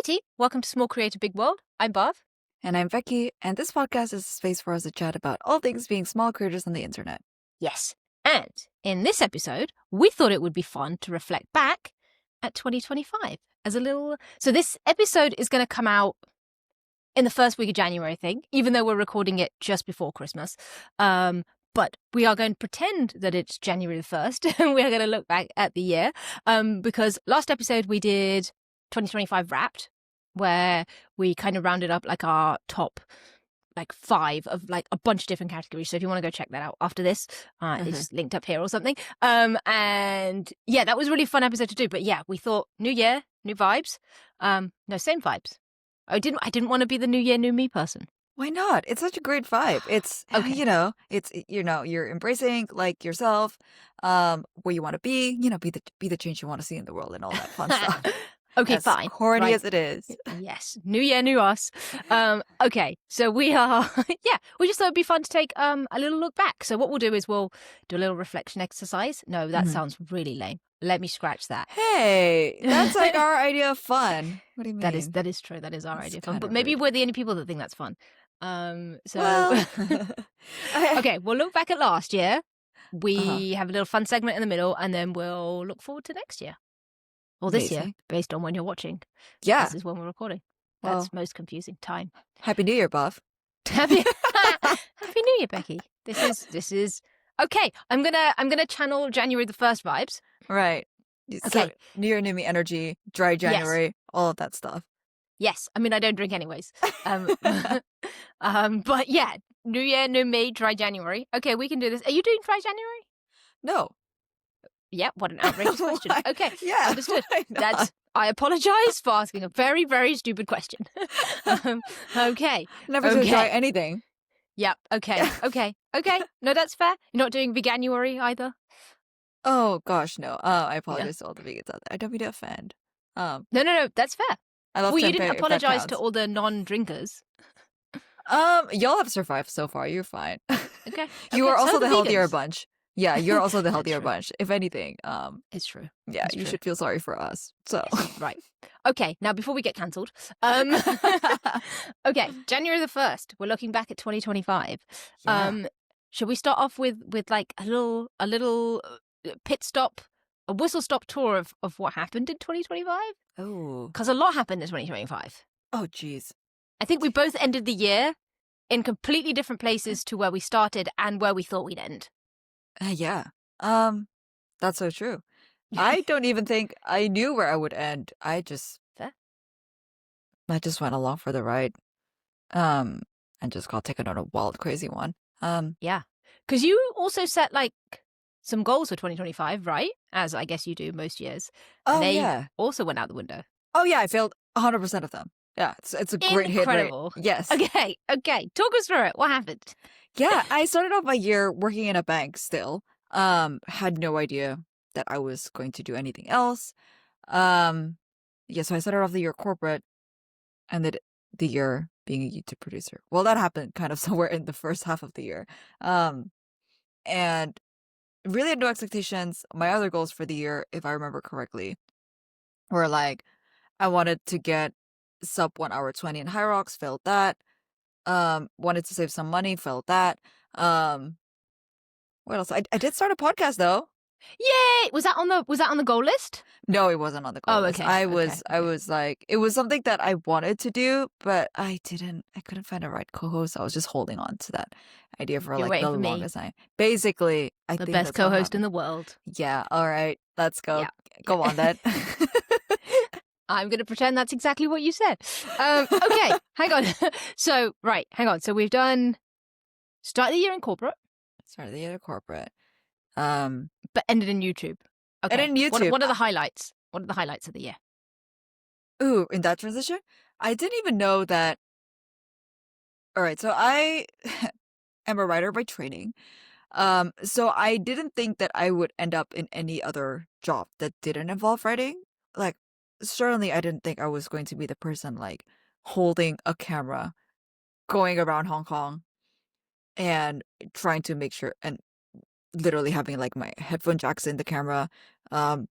Hey T, welcome to Small Creative Big World. I'm Bob. And I'm Becky, and this podcast is a space for us to chat about all things being small creators on the internet. Yes. And in this episode, we thought it would be fun to reflect back at 2025 as a little... So this episode is going to come out in the first week of January, I think, even though we're recording it just before Christmas. But we are going to pretend that it's January the 1st, and we are going to look back at the year. Because last episode we did 2025 Wrapped, where we kind of rounded up like our top like 5 of like a bunch of different categories. So if you want to go check that out after this, it's linked up here or something. And yeah, that was a really fun episode to do. But yeah, we thought new year, new vibes. No, same vibes. I didn't want to be the new year, new me person. Why not? It's such a great vibe. It's, Okay. you're embracing like yourself, where you want to be, be the change you want to see in the world and all that fun stuff. Okay, as fine. corny Right. as it is. Yes. New year, new us. Okay, so we are, we just thought it'd be fun to take a little look back. So what we'll do is we'll do a little reflection exercise. No, that sounds really lame. Let me scratch that. Hey, that's like our idea of fun. What do you mean? That is true. That is our That's idea of fun. kind But of maybe rude. we're the only people that think that's fun. Well, Okay, we'll look back at last year. We have a little fun segment in the middle, and then we'll look forward to next year. Or this year, Amazing. based on when you're watching. Yeah. This is when we're recording. Well, That's most confusing time. Happy New Year, Buff. Happy New Year, Becky. This is okay. I'm gonna channel January the 1st vibes. Right. So, Okay. New Year, new me energy, dry January, all of that stuff. Yes, I mean I don't drink anyways. But yeah, New Year, new me, dry January. Okay, we can do this. Are you doing dry January? No. Yeah, what an outrageous question. Why? Okay, Yeah. understood. Why not? I apologize for asking a very, very stupid question. Okay. Never to try anything. Yep. Okay. Okay. No, that's fair. You're not doing veganuary either. Oh gosh, no. I apologize to all the vegans out there. I don't mean to offend. No, that's fair. I love Well, you tempeh, didn't if that apologize to counts. all the non-drinkers. Y'all have survived so far. You're fine. Okay. You Okay, are so also the the healthier vegans. bunch. Yeah, you're also the That's healthier true. bunch. If anything, It's true. yeah, It's you true. should feel sorry for us. So, Yes, right. Okay, now before we get cancelled, okay, January the 1st, we're looking back at 2025. Yeah. Should we start off with like a little pit stop, a whistle stop tour of what happened in 2025? Oh. Because a lot happened in 2025. Oh, geez. I think we both ended the year in completely different places to where we started and where we thought we'd end. Yeah. That's so true. I don't even think I knew where I would end. Fair. I just went along for the ride. And just got taken on a wild, crazy one. Yeah. Because you also set like some goals for 2025, right? As I guess you do most years. And Oh, they yeah. also went out the window. Oh, yeah. I failed 100% of them. Yeah, it's a great hit rate. Incredible. Yes. Okay. Talk us through it. What happened? Yeah, I started off my year working in a bank still. Had no idea that I was going to do anything else. Yeah, so I started off the year corporate, and then the year being a YouTube producer. Well, that happened kind of somewhere in the first half of the year. And really had no expectations. My other goals for the year, if I remember correctly, were like I wanted to get sub 1 hour 20 in High Rocks, failed that. Wanted to save some money, failed that. What else? I did start a podcast though. Yay! Was that on the goal list? No, it wasn't on the goal list. Okay. I was like, it was something that I wanted to do, but I couldn't find a right co-host. I was just holding on to that idea for You're like waiting the for me. longest time. Basically, I The think best that's what co-host in happened. the world. Yeah, all right. Let's go. Yeah. Go on then. I'm going to pretend that's exactly what you said. Okay, hang on. So we've done start of the year in corporate, Started the year corporate. but ended in YouTube. Okay. And in YouTube. What are the highlights? What are the highlights of the year? Ooh, in that transition? I didn't even know that. All right, so I am a writer by training. So I didn't think that I would end up in any other job that didn't involve writing. Like, certainly I didn't think I was going to be the person like holding a camera, going around Hong Kong and trying to make sure and literally having like my headphone jacks in the camera, trying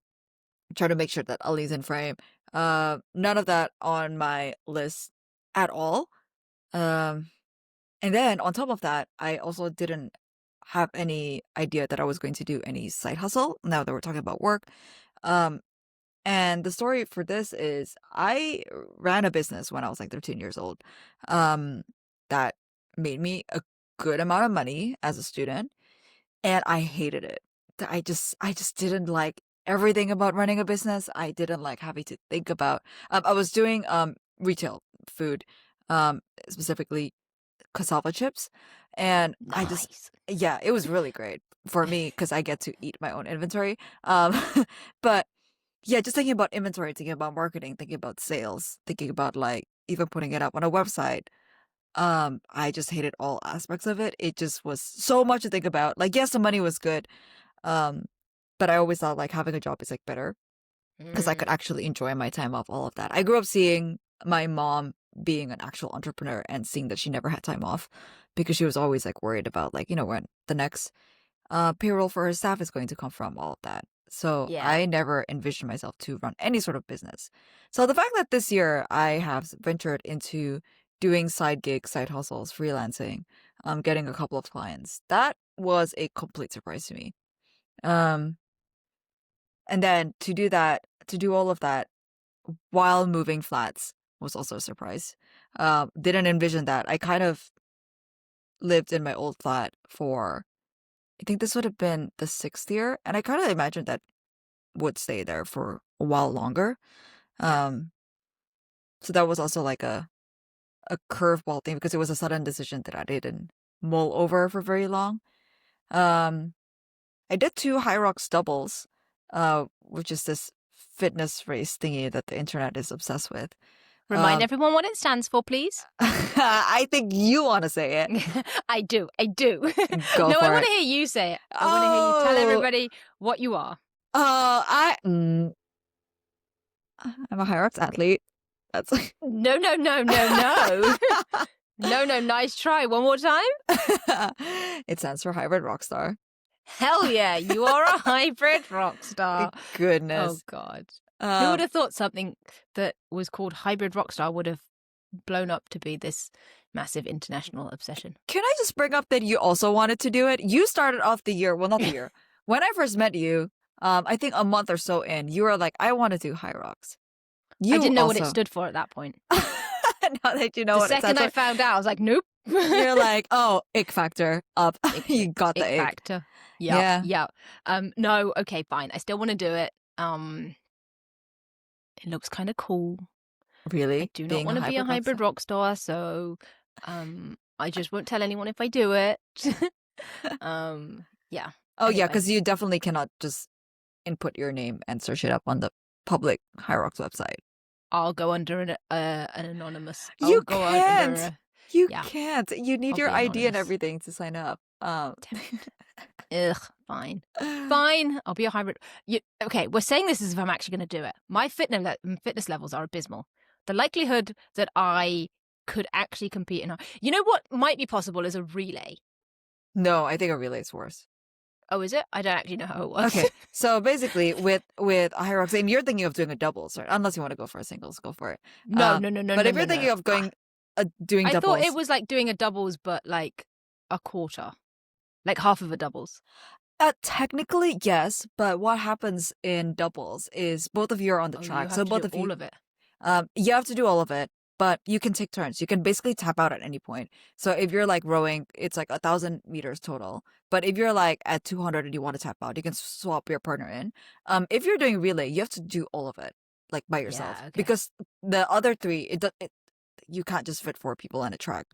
to make sure that Ali's in frame, None of that on my list at all. Um, and then on top of that, I also didn't have any idea that I was going to do any side hustle now that we're talking about work. Um, and the story for this is I ran a business when I was like 13 years old. Um, that made me a good amount of money as a student, and I hated it. I just didn't like everything about running a business. I didn't like having to think about. I was doing retail food, specifically cassava chips, and I just Nice. yeah, it was really great for me because I get to eat my own inventory. But yeah, just thinking about inventory, thinking about marketing, thinking about sales, thinking about like even putting it up on a website. I just hated all aspects of it. It just was so much to think about. Like, yes, the money was good. Um, but I always thought like having a job is like better because I could Mm, actually enjoy my time off, all of that. I grew up seeing my mom being an actual entrepreneur and seeing that she never had time off because she was always like worried about like, when the next payroll for her staff is going to come from, all of that. So yeah. I never envisioned myself to run any sort of business. So the fact that this year I have ventured into doing side gigs, side hustles, freelancing, getting a couple of clients, that was a complete surprise to me. Um, and then to do all of that while moving flats was also a surprise. Didn't envision that. I kind of lived in my old flat for, I think this would have been the 6th year, and I kind of imagined that would stay there for a while longer. Yeah. Um, so that was also like a curveball thing because it was a sudden decision that I didn't mull over for very long. Um, I did 2 High Rocks doubles, which is this fitness race thingy that the internet is obsessed with. Remind Um, everyone what it stands for, please. I think you want to say it. I do. I do. Go No, I for want it. to hear you say it. I want to hear you tell Oh, everybody what you are. I'm a High Rocks athlete. That's like No, no, no, no, no. No, no, nice try. One more time. it stands for hybrid rock star. Hell yeah, you are a hybrid rock star. Oh, Goodness. God. Who would Um, have thought something that was called hybrid rock star would have blown up to be this massive international obsession? can I just bring up that you also wanted to do it? You started off the year, well, not the year. When I first met you, I think a month or so in, you were like, I want to do high rocks. I You didn't know what it also, stood for at that point. now that you know The what it second stands I for, found out, I was like, nope. you're like, oh, ick factor up. You got the Ick ick. factor. Yeah, Yeah. yeah. No, okay, fine. I still want to do it. It looks kind of cool. I Really? do not Being a want to be a hybrid rock hybrid star? rock star, so I just won't tell anyone if I do it. Yeah. Oh, yeah, Anyway, because you definitely cannot just input your name and search it up on the public High Rocks website. I'll go under an anonymous. I'll You go under can't. a, You yeah. can't. You need I'll your be ID and anonymous. everything to sign up. Damn it. Ugh. Fine. Fine. I'll be a hybrid. Okay, we're saying this as if I'm actually going to do it. My fitness levels are abysmal. The likelihood that I could actually compete in, you know what might be possible is a relay. No, I think a relay is worse. Oh, is it? I don't actually know how it works. Okay, so basically, with High Rocks, and you're thinking of doing a doubles, right? Unless you want to go for a singles, go for it. No, no, no, no, But no, if no, you're thinking no. of going doing I thought doubles, it was like doing a doubles, but like a quarter, like half of a doubles. technically yes. But what happens in doubles is both of you are on the Oh, you track, have so to both do of you all of it. You have to do all of it, but you can take turns. You can basically tap out at any point. So if you're like rowing, it's like 1,000 meters total. But if you're like at 200 and you want to tap out, you can swap your partner in. If you're doing relay, you have to do all of it like by yourself Yeah, okay. because the other three, you can't just fit 4 people on a track.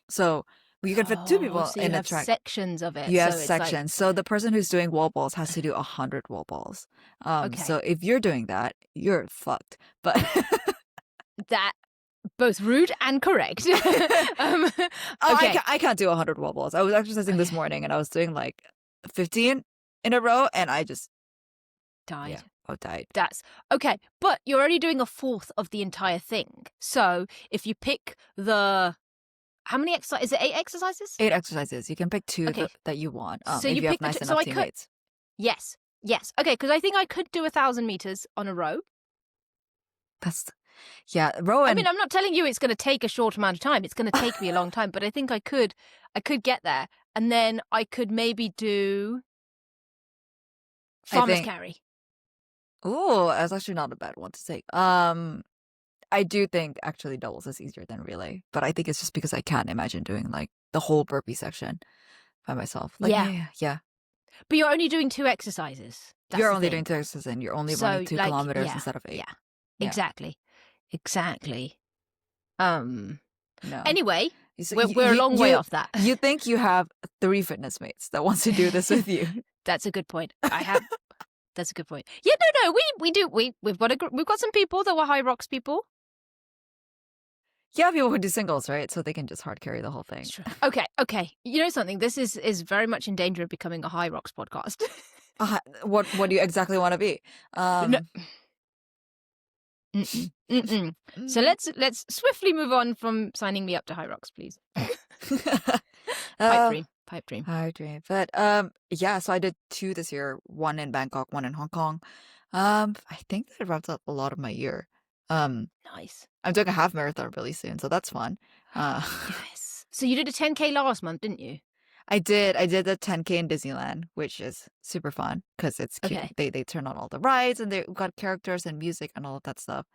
So you can fit 2 people So you in a have track. sections of it. You have So it's like, sections. So the person who's doing wall balls has to do 100 wall balls. So okay, if you're doing that, you're fucked. But that both rude and correct. um, Oh, okay, I can't do 100 wall balls. I was exercising this okay, morning and I was doing like 15 in a row and I just, yeah, died. I died. That's okay, but you're only doing a fourth of the entire thing. So if you pick how many exercises? Is it 8 exercises? 8 exercises. You can pick two Okay, that you want so if you you have pick nice so enough I could. teammates. Yes, yes. Okay, because I think I could do 1,000 meters on a row. Rowan. I mean, I'm not telling you it's going to take a short amount of time. It's going to take me a long time, but I think I could get there, and then I could maybe do farmer's carry. Oh, that's actually not a bad one to take. I do think actually doubles is easier than relay, but I think it's just because I can't imagine doing like the whole burpee section by myself. Like, yeah. But you're only doing 2 exercises. That's You're the only thing. doing 2 exercises and you're only So, running 2 like, kilometers instead of 8. Yeah. Yeah. Exactly. No. Anyway, So we're a long way off that. You think you have 3 fitness mates that wants to do this with you. That's a good point. That's a good point. Yeah, no, we do. We've got some people that were high rocks people. Yeah, people who do singles, right? So they can just hard carry the whole thing. Okay. You know something? This is very much in danger of becoming a high rocks podcast. What do you exactly want to be? No. So let's swiftly move on from signing me up to high rocks, please. Pipe dream. But yeah, so I did 2 this year, 1 in Bangkok, 1 in Hong Kong. I think that wraps up a lot of my year. Nice. I'm doing a half marathon really soon, so that's fun. Yes. So you did a 10K last month, didn't you? I did the 10K in Disneyland, which is super fun because it's cute. Okay. They turn on all the rides and they've got characters and music and all of that stuff.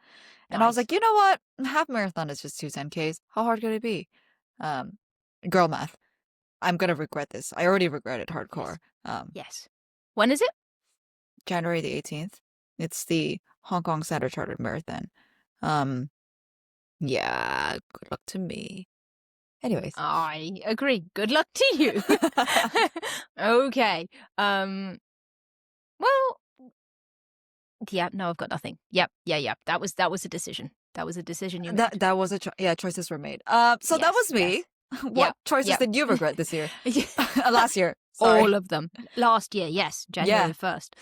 And I was Nice. like, you know what? Half marathon is just 2 10Ks. How hard could it be? Girl math. I'm gonna regret this. I already regretted hardcore. Yes. When is it? January the 18th. It's the Hong Kong Standard Chartered Marathon. Yeah, good luck to me. Anyways. I agree. Good luck to you. Okay. Well, yeah, no, I've got nothing. Yep. Yeah. That was a decision. That was a decision you made. That was choices were made. So that was me. Yes. What choices did you regret this year? Last year. Sorry. All of them. Last year, yes, January 1st.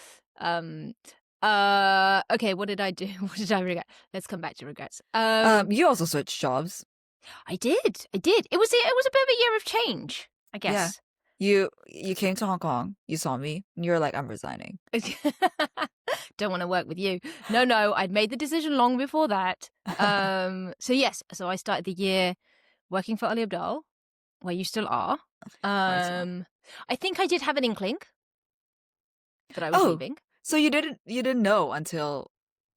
Okay, what did I do? What did I regret? Let's come back to regrets. You also switched jobs. I did. It was a bit of a year of change, I guess. Yeah. You came to Hong Kong, you saw me, and you were like, I'm resigning. Don't want to work with you. No, I'd made the decision long before that. So I started the year working for Ali Abdaal, where you still are. I think I did have an inkling that I was leaving. So you didn't know until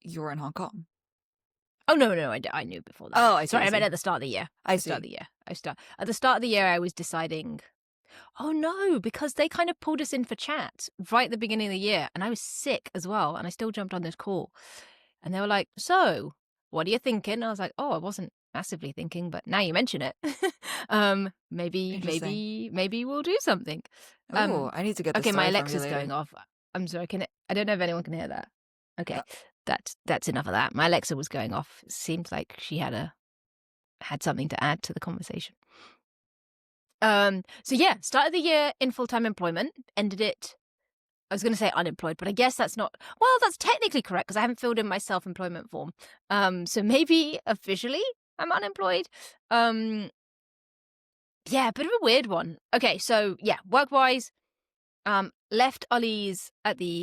you were in Hong Kong. Oh no, I knew before that. Oh, I see. Sorry, I meant at the start of the year. At the start of the year, I was deciding. Oh no, because they kind of pulled us in for chat right at the beginning of the year, and I was sick as well, and I still jumped on this call, and they were like, "So, what are you thinking?" I was like, "Oh, I wasn't massively thinking, but now you mention it, maybe we'll do something." Oh, I need to get this. Okay, my Alexa's going off. I'm sorry. I don't know if anyone can hear that. Okay, that's enough of that. My Alexa was going off. It seemed like she had something to add to the conversation. So yeah, started the year in full-time employment, ended it. I was going to say unemployed, but I guess that's not. Well, that's technically correct because I haven't filled in my self-employment form. So maybe officially I'm unemployed. Yeah, a bit of a weird one. Okay, so yeah, work-wise, left Ollie's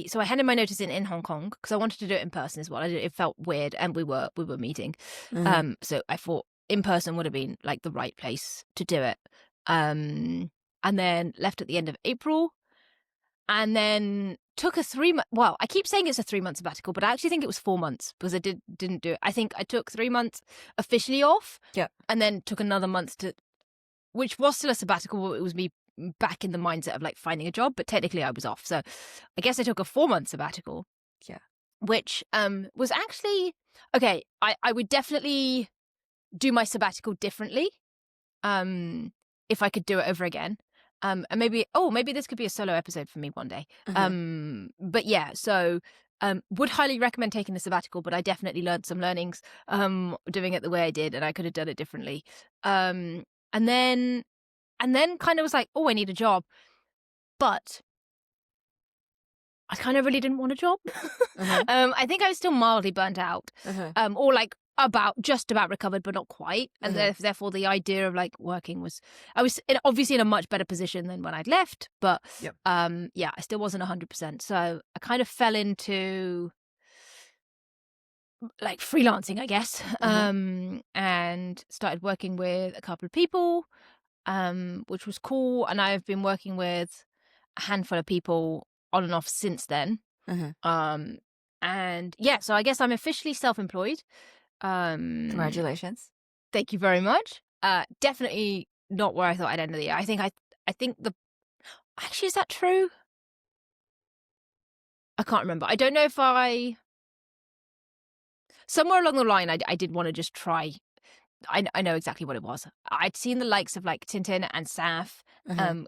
so I handed my notice in Hong Kong because I wanted to do it in person as well. It felt weird, and we were meeting. Mm-hmm. So I thought in person would have been like the right place to do it. And then left at the end of April, and then took a 3 month. Well, I keep saying it's a 3 month sabbatical, but I actually think it was 4 months because I didn't do it. I think I took 3 months officially off. Yeah, and then took another month which was still a sabbatical. But it was me back in the mindset of like finding a job, but technically I was off. So I guess I took a 4 month sabbatical. Yeah, which was actually okay. I would definitely do my sabbatical differently. If I could do it over again. And maybe this could be a solo episode for me one day. But yeah, so would highly recommend taking the sabbatical, but I definitely learned some learnings doing it the way I did, and I could have done it differently. And then kind of was like, oh, I need a job. But I kind of really didn't want a job. I think I was still mildly burnt out. Or like just about recovered, but not quite. And therefore the idea of like working I was obviously in a much better position than when I'd left, but I still wasn't 100%. So I kind of fell into like freelancing, I guess, and started working with a couple of people, which was cool. And I've been working with a handful of people on and off since then. Um, and yeah, so I guess I'm officially self-employed. Congratulations. Thank you very much. Definitely not where I thought I'd end the year. I think actually, is that true? I can't remember. I don't know if somewhere along the line, I did want to just try. I know exactly what it was. I'd seen the likes of like Tintin and Saf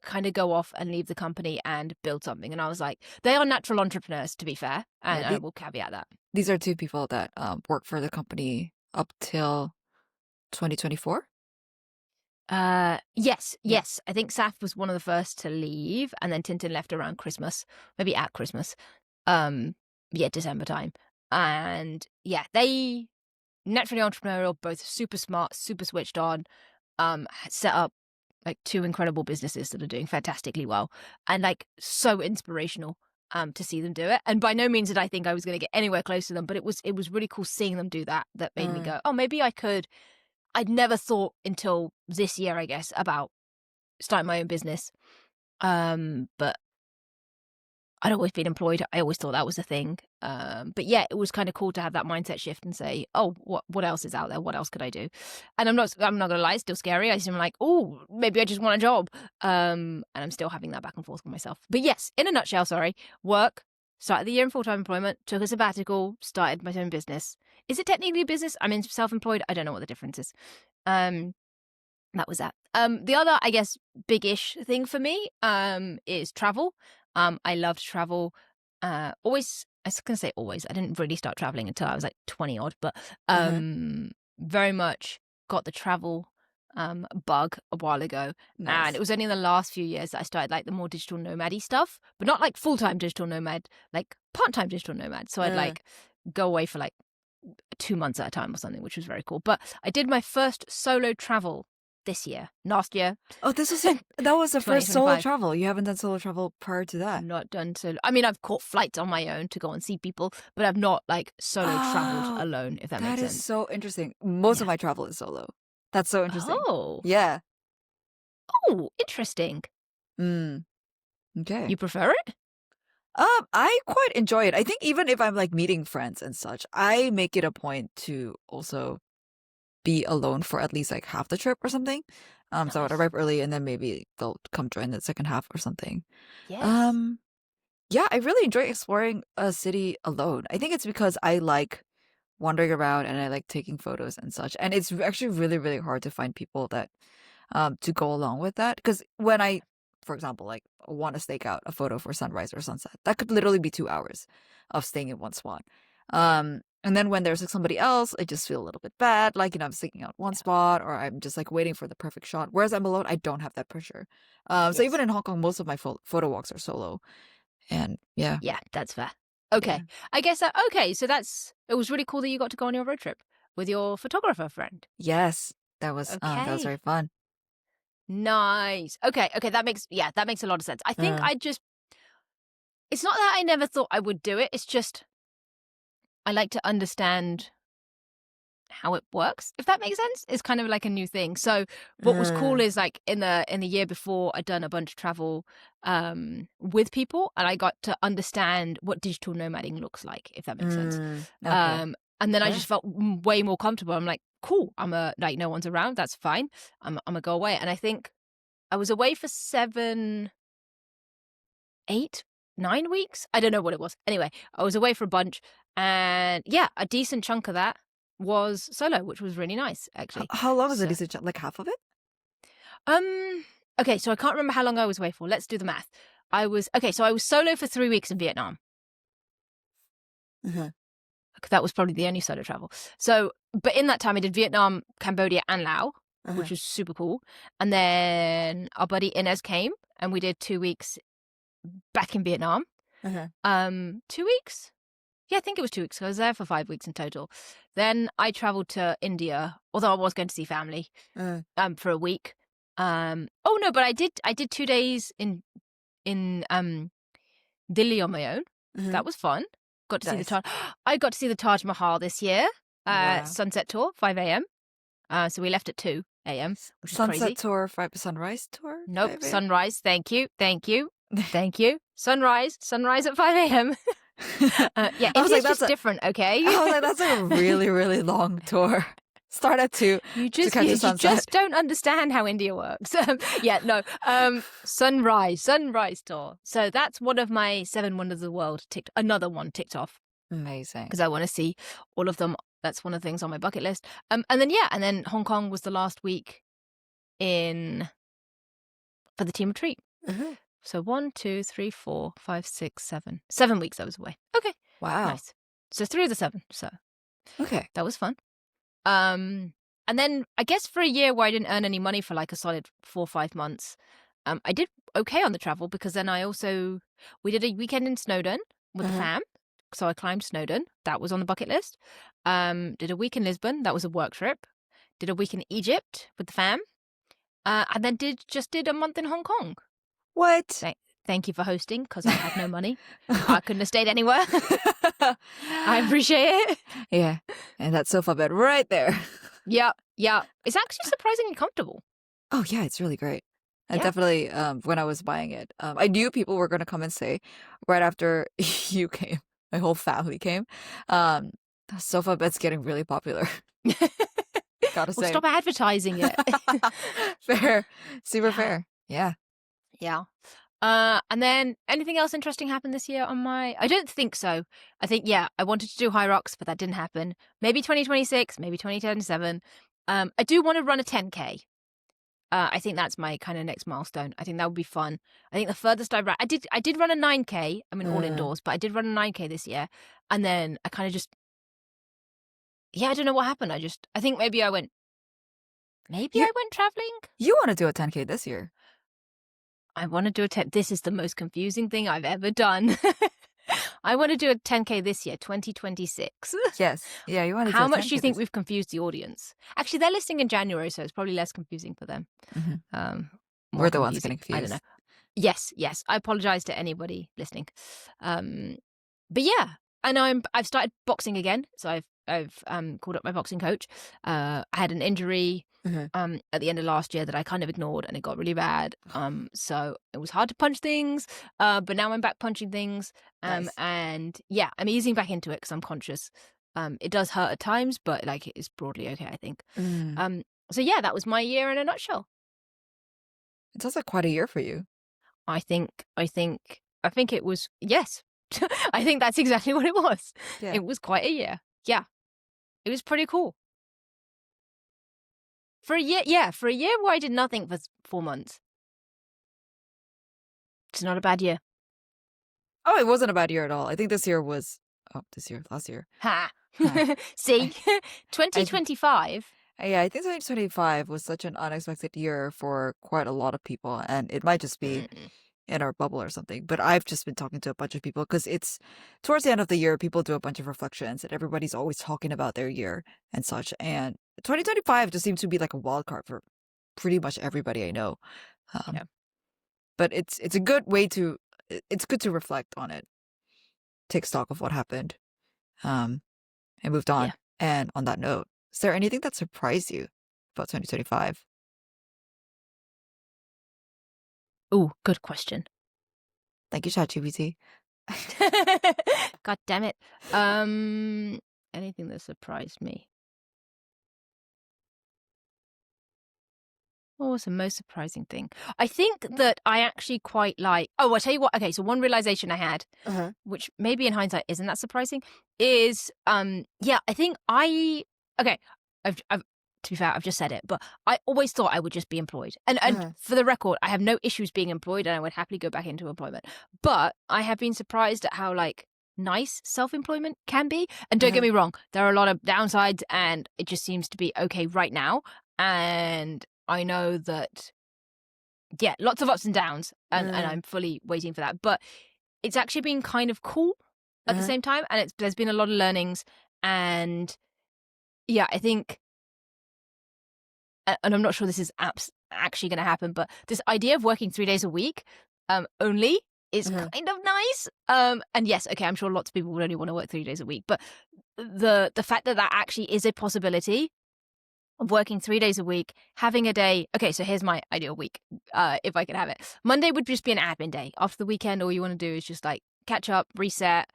kind of go off and leave the company and build something. And I was like, they are natural entrepreneurs, to be fair. And Yeah, I will caveat that. these are two people that work for the company up till 2024. Yes. Yeah. I think Saf was one of the first to leave, and then Tintin left around Christmas, maybe at Christmas. Yeah, December time. And yeah, they naturally entrepreneurial, both super smart, super switched on, set up like two incredible businesses that are doing fantastically well, and like so inspirational to see them do it. And by no means did I think I was going to get anywhere close to them, but it was really cool seeing them do that. That made me go, oh, maybe I could. I'd never thought until this year, I guess, about starting my own business. But I'd always been employed. I always thought that was a thing. But yeah, it was kind of cool to have that mindset shift and say, oh, what else is out there? What else could I do? And I'm not gonna lie, it's still scary. I'm like, oh, maybe I just want a job. And I'm still having that back and forth with myself. But yes, in a nutshell, work, started the year in full-time employment, took a sabbatical, started my own business. Is it technically a business? I'm in self-employed. I don't know what the difference is. That was that. The other, I guess, big-ish thing for me is travel. I loved travel. Always, I was going to say always. I didn't really start traveling until I was like 20 odd, but very much got the travel bug a while ago. Nice. And it was only in the last few years that I started like the more digital nomad-y stuff, but not like full-time digital nomad, like part-time digital nomad. So I'd like go away for like 2 months at a time or something, which was very cool. But I did my first solo travel this year. Last year, Oh, that was the first solo 2025. travel. You haven't done solo travel prior to that. Not done solo. I mean, I've caught flights on my own to go and see people, but I've not like solo traveled Oh, alone, if that that makes is sense. so interesting. Most of Yeah. my travel is solo. That's so interesting. Oh. Yeah. Oh, interesting. Okay. You prefer it? I quite enjoy it. I think even if I'm like meeting friends and such, I make it a point to also be alone for at least like half the trip or something. So I would Nice. arrive early and then maybe they'll come join the second half or something. Yes. Um, yeah, I really enjoy exploring a city alone. I think it's because I like wandering around and I like taking photos and such. And it's actually really, really hard to find people that to go along with that. Because when I, for example, like want to stake out a photo for sunrise or sunset, that could literally be 2 hours of staying in one spot. And then when there's like somebody else, I just feel a little bit bad. Like, I'm sticking out one spot or I'm just like waiting for the perfect shot. Whereas I'm alone, I don't have that pressure. So even Yes. in Hong Kong, most of my photo walks are solo. And yeah. Yeah, that's fair. Okay. Yeah. I guess okay, so it was really cool that you got to go on your road trip with your photographer friend. Yes. That was very Okay. fun. Nice. Okay, that makes a lot of sense. I think Uh, it's not that I never thought I would do it. It's just I like to understand how it works, if that makes sense. It's kind of like a new thing. So what was cool uh, is like in the year before I'd done a bunch of travel with people, and I got to understand what digital nomading looks like, if that makes sense. okay. And then I Yeah. just felt way more comfortable. I'm like, cool, like no one's around, that's fine. I'm gonna go away. And I think I was away for 7, 8, 9 weeks. I don't know what it was. Anyway, I was away for a bunch, and yeah, a decent chunk of that was solo, which was really nice, actually. How long is it? So, Is it like half of it? okay, so I can't remember how long I was away for. Let's do the math. So I was solo for 3 weeks in Vietnam. Uh-huh. That was probably the only solo travel. So, but in that time, I did Vietnam, Cambodia, and Laos, Uh-huh. which was super cool. And then our buddy Inez came, and we did 2 weeks back in Vietnam. Uh-huh. 2 weeks? Yeah, I think it was 2 weeks. I was there for 5 weeks in total. Then I traveled to India, although I was going to see family, for a week. Oh no, but I did 2 days in Delhi on my own. Uh-huh. That was fun. Got to see the Nice. Taj. I got to see the Taj Mahal this year. Wow. Sunset tour, 5 a.m. So we left at 2 a.m., which is Sunset crazy. tour, sunrise tour. Nope, 5 a.m.? sunrise. Thank you. Sunrise at 5 a.m. Yeah, I was India's like, just different, okay? I was like, that's like a really, really long tour. Start at 2 You to catch the you sunset. just don't understand how India works. Yeah, no. Sunrise tour. So that's one of my 7 wonders of the world another one ticked off Amazing. because I want to see all of them. That's one of the things on my bucket list. And then Hong Kong was the last week for the team retreat. Mhm. So 1, 2, 3, 4, 5, 6, 7. 7 weeks I was away. Okay. Wow. Nice. So 3 of the 7. So Okay. that was fun. And then I guess for a year where I didn't earn any money for like a solid 4 or 5 months, I did okay on the travel because then we did a weekend in Snowdon with the fam. So I climbed Snowdon. That was on the bucket list. Did a week in Lisbon. That was a work trip. Did a week in Egypt with the fam. And then did a month in Hong Kong. What? Thank you for hosting because I had no money. I couldn't have stayed anywhere. I appreciate it. Yeah. And that sofa bed right there. Yeah. It's actually surprisingly comfortable. Oh, yeah, it's really great. And Yeah. definitely, when I was buying it, I knew people were going to come and say right after you came, my whole family came, the sofa bed's getting really popular. Gotta Well, say. stop advertising it. Fair. Super fair. Yeah. Yeah. And then anything else interesting happened this year I don't think so. I think, I wanted to do High Rocks, but that didn't happen. Maybe 2026, maybe 2027. I do want to run a 10K. I think that's my kind of next milestone. I think that would be fun. I think the furthest I ran, I did run a 9K. I mean, all indoors, but I did run a 9K this year. And then I kind of just, I don't know what happened. I think maybe I went traveling. You want to do a 10K this year. I want to do a 10. This is the most confusing thing I've ever done. I want to do a 10K this year, 2026. Yes. Yeah, you want to do How a much 10K do you think this we've confused the audience? Actually, they're listening in January, so it's probably less confusing for them. Mhm. More We're the ones confusing. getting I don't know. confused. Yes. I apologize to anybody listening. But yeah, and I've started boxing again. So I've called up my boxing coach. I had an injury at the end of last year that I kind of ignored, and it got really bad. So it was hard to punch things. But now I'm back punching things. Nice. And yeah, I'm easing back into it because I'm conscious. It does hurt at times, but like it's broadly okay, I think. So yeah, that was my year in a nutshell. It sounds like quite a year for you. I think it was, yes. I think that's exactly what it was. Yeah. It was quite a year. Yeah. It was pretty cool. For a year where I did nothing for 4 months. It's not a bad year. Oh, it wasn't a bad year at all. I think last year. Ha. See? 2025. Yeah, I think 2025 was such an unexpected year for quite a lot of people, and it might just be in our bubble or something. But I've just been talking to a bunch of people because it's towards the end of the year, people do a bunch of reflections, and everybody's always talking about their year and such. And 2025 just seems to be like a wild card for pretty much everybody I know. Yeah. But it's a good way to it's good to reflect on it, take stock of what happened, and moved on. Yeah. And on that note, is there anything that surprised you about 2025? Ooh, good question. Thank you, ChatGPT. God damn it. Anything that surprised me. What was the most surprising thing? I think that I actually quite like. Oh, I'll tell you what. Okay, so one realization I had, which maybe in hindsight isn't that surprising, is I think okay. I've to be fair, I've just said it, but I always thought I would just be employed. And for the record, I have no issues being employed, and I would happily go back into employment. But I have been surprised at how like nice self-employment can be. And don't get me wrong, there are a lot of downsides, and it just seems to be okay right now. And I know that, lots of ups and downs, and I'm fully waiting for that. But it's actually been kind of cool at the same time, and there's been a lot of learnings, and I think, and I'm not sure this is actually going to happen, but this idea of working 3 days a week only is Uh-huh. kind of nice. And yes, okay, I'm sure lots of people would only want to work 3 days a week, but the fact that that actually is a possibility of working 3 days a week, having a day. Okay, so here's my ideal week, if I could have it. Monday would just be an admin day. After the weekend, all you want to do is just like catch up, reset,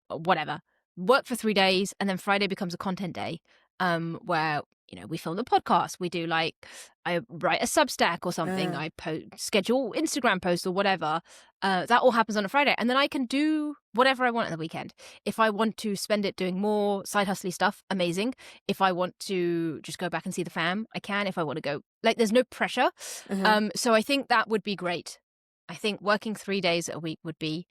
whatever. Work for 3 days, and then Friday becomes a content day, where we film the podcast. We do I write a Substack or something. I schedule Instagram posts or whatever. That all happens on a Friday, and then I can do whatever I want on the weekend. If I want to spend it doing more side hustly stuff, amazing. If I want to just go back and see the fam, I can. If I want to go, there's no pressure. So I think that would be great. I think working 3 days a week would be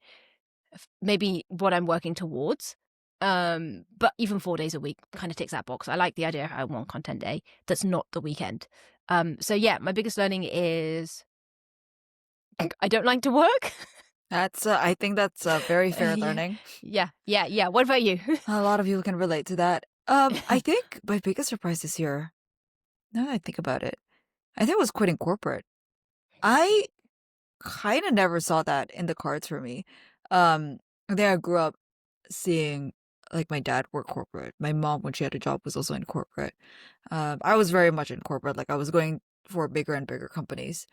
maybe what I'm working towards. But even 4 days a week kind of ticks that box. I like the idea of having one content day that's not the weekend. So yeah, my biggest learning is I don't like to work. That's I think that's a very fair learning. Yeah. What about you? A lot of people can relate to that. I think my biggest surprise this year, now that I think about it, I think it was quitting corporate. I kind of never saw that in the cards for me. I think I grew up seeing like my dad work corporate. My mom, when she had a job, was also in corporate. I was very much in corporate. Like I was going for bigger and bigger companies.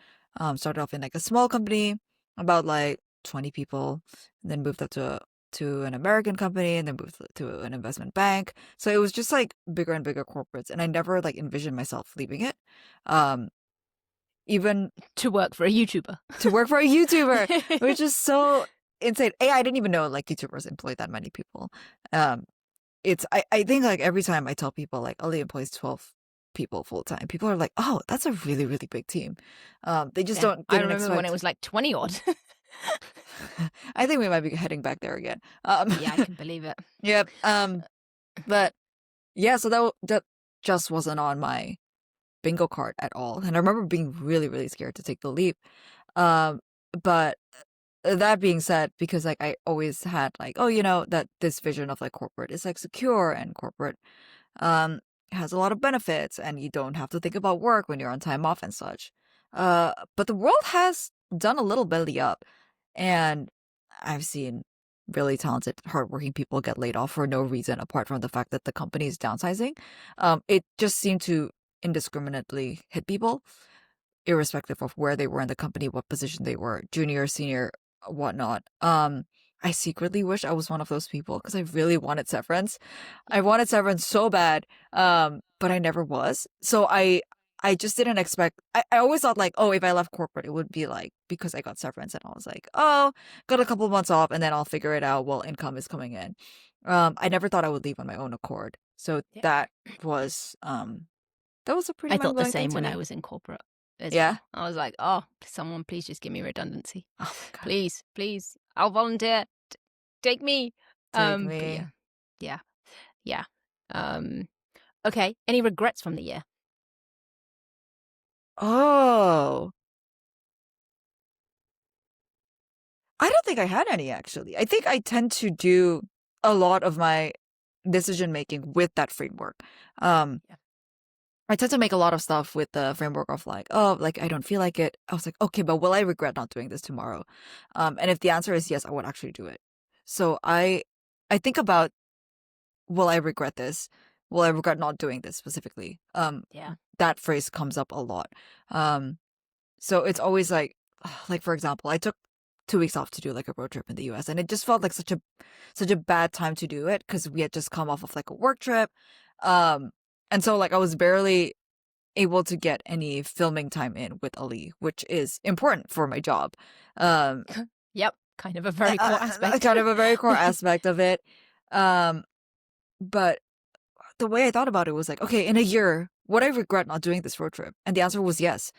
Started off in like a small company, about like 20 people, and then moved up to an American company, and then moved to an investment bank. So it was just like bigger and bigger corporates, and I never like envisioned myself leaving it. Um, even To work for a YouTuber. to work for a YouTuber, which is so insane. I didn't even know like YouTubers employ that many people. Um, I think like every time I tell people like Ali employs 12 people full time, people are like, oh, that's a really, really big team. They just Yeah, I didn't remember when expect. it was like 20 odd. I think we might be heading back there again. Yeah, I can believe it. Yep. But yeah, so that just wasn't on my bingo card at all. And I remember being really, really scared to take the leap. But that being said, because like I always had like, oh, that this vision of like corporate is like secure, and corporate um has a lot of benefits, and you don't have to think about work when you're on time off and such. But the world has done a little belly up, and I've seen really talented, hardworking people get laid off for no reason apart from the fact that the company is downsizing. It just seemed to indiscriminately hit people, irrespective of where they were in the company, what position they were, junior, senior, whatnot. I secretly wish I was one of those people because I really wanted severance. I wanted severance so bad, but I never was. So I just didn't expect. I always thought like, oh, if I left corporate, it would be like because I got severance, and I was like, oh, got a couple of months off, and then I'll figure it out while income is coming in. I never thought I would leave on my own accord. So Yeah. that was a pretty I thought the mind-blowing thing same to when I me. was in corporate as Yeah. well. I was like, oh, someone please just give me redundancy. Oh my god. Please, I'll volunteer. Take me. Take But yeah, me. yeah, yeah. Okay. Any regrets from the year? Oh, I don't think I had any actually. I think I tend to do a lot of my decision making with that framework. Um, Yeah. I tend to make a lot of stuff with the framework of like, oh, like I don't feel like it. I was like, okay, but will I regret not doing this tomorrow? And if the answer is yes, I would actually do it. So I think about, will I regret this? Will I regret not doing this specifically? Yeah. That phrase comes up a lot. So it's always like for example, I took 2 weeks off to do like a road trip in the US, and it just felt like such a bad time to do it because we had just come off of like a work trip. And so like I was barely able to get any filming time in with Ali, which is important for my job. Um, Yep. Kind of a very core aspect. kind of a very core aspect of it. But the way I thought about it was like, okay, in a year, would I regret not doing this road trip? And the answer was yes.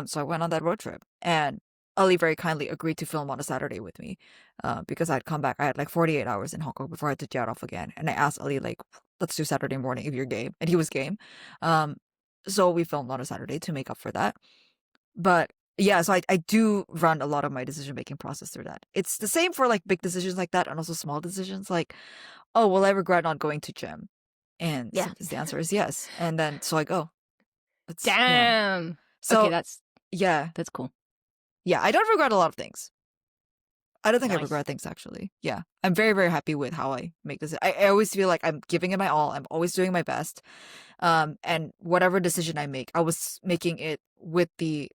So I went on that road trip, and Ali very kindly agreed to film on a Saturday with me, because I'd come back. I had like 48 hours in Hong Kong before I had to jet off again. And I asked Ali, like, let's do Saturday morning if you're game. And he was game. Um, so we filmed on a Saturday to make up for that. But yeah, so I do run a lot of my decision making process through that. It's the same for like big decisions like that, and also small decisions like, oh, will I regret not going to gym? And Yeah. sometimes the answer is yes. And then so I go. It's Damn. Okay, So that's yeah. cool. Yeah, I don't regret a lot of things. I don't think I Nice. regret things actually. Yeah. I'm very, very happy with how I make this. I always feel like I'm giving it my all. I'm always doing my best. And whatever decision I make, I was making it with the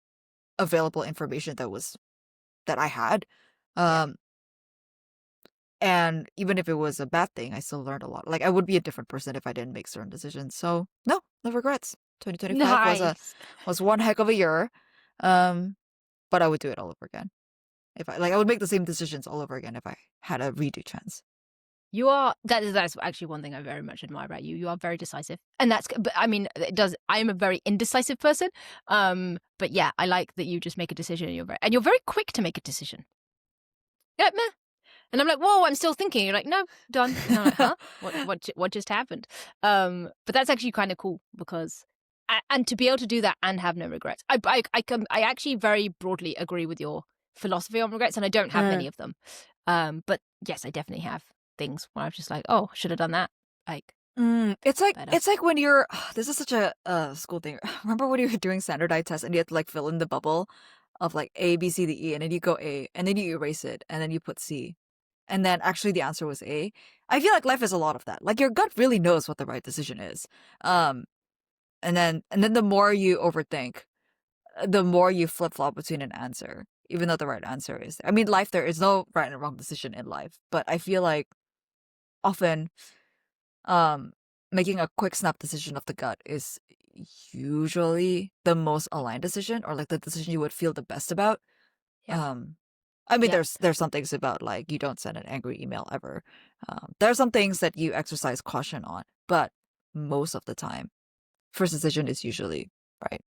available information that I had. Yeah. Um, and even if it was a bad thing, I still learned a lot. Like I would be a different person if I didn't make certain decisions. So no regrets. 2025 Nice. was one heck of a year. Um, but I would do it all over again. If I would make the same decisions all over again if I had a redo chance. You are that's actually one thing I very much admire about you. You are very decisive, and but I mean, it does. I am a very indecisive person. But yeah, I like that you just make a decision. And you're very quick to make a decision. You're like, meh. And I'm like, whoa, I'm still thinking. You're like, no, done. And I'm like, huh? What just happened? But that's actually kind of cool because, and to be able to do that and have no regrets. I actually very broadly agree with your philosophy on regrets, and I don't have many of them. But yes, I definitely have things where I'm just like, oh, should have done that. Like, It's better. like when you're this is such a school thing. Remember when you were doing standardized tests and you had to like fill in the bubble of like A, B, C, D, E, and then you go A, and then you erase it, and then you put C, and then actually the answer was A. I feel like life is a lot of that. Like your gut really knows what the right decision is. Um, and then the more you overthink, the more you flip flop between an answer, even though the right answer is. I mean, life there is no right and wrong decision in life, but I feel like often um making a quick snap decision of the gut is usually the most aligned decision or like the decision you would feel the best about. Yeah. um I mean, Yeah. there's some things about like you don't send an angry email ever. There are some things that you exercise caution on, but most of the time first decision is usually right.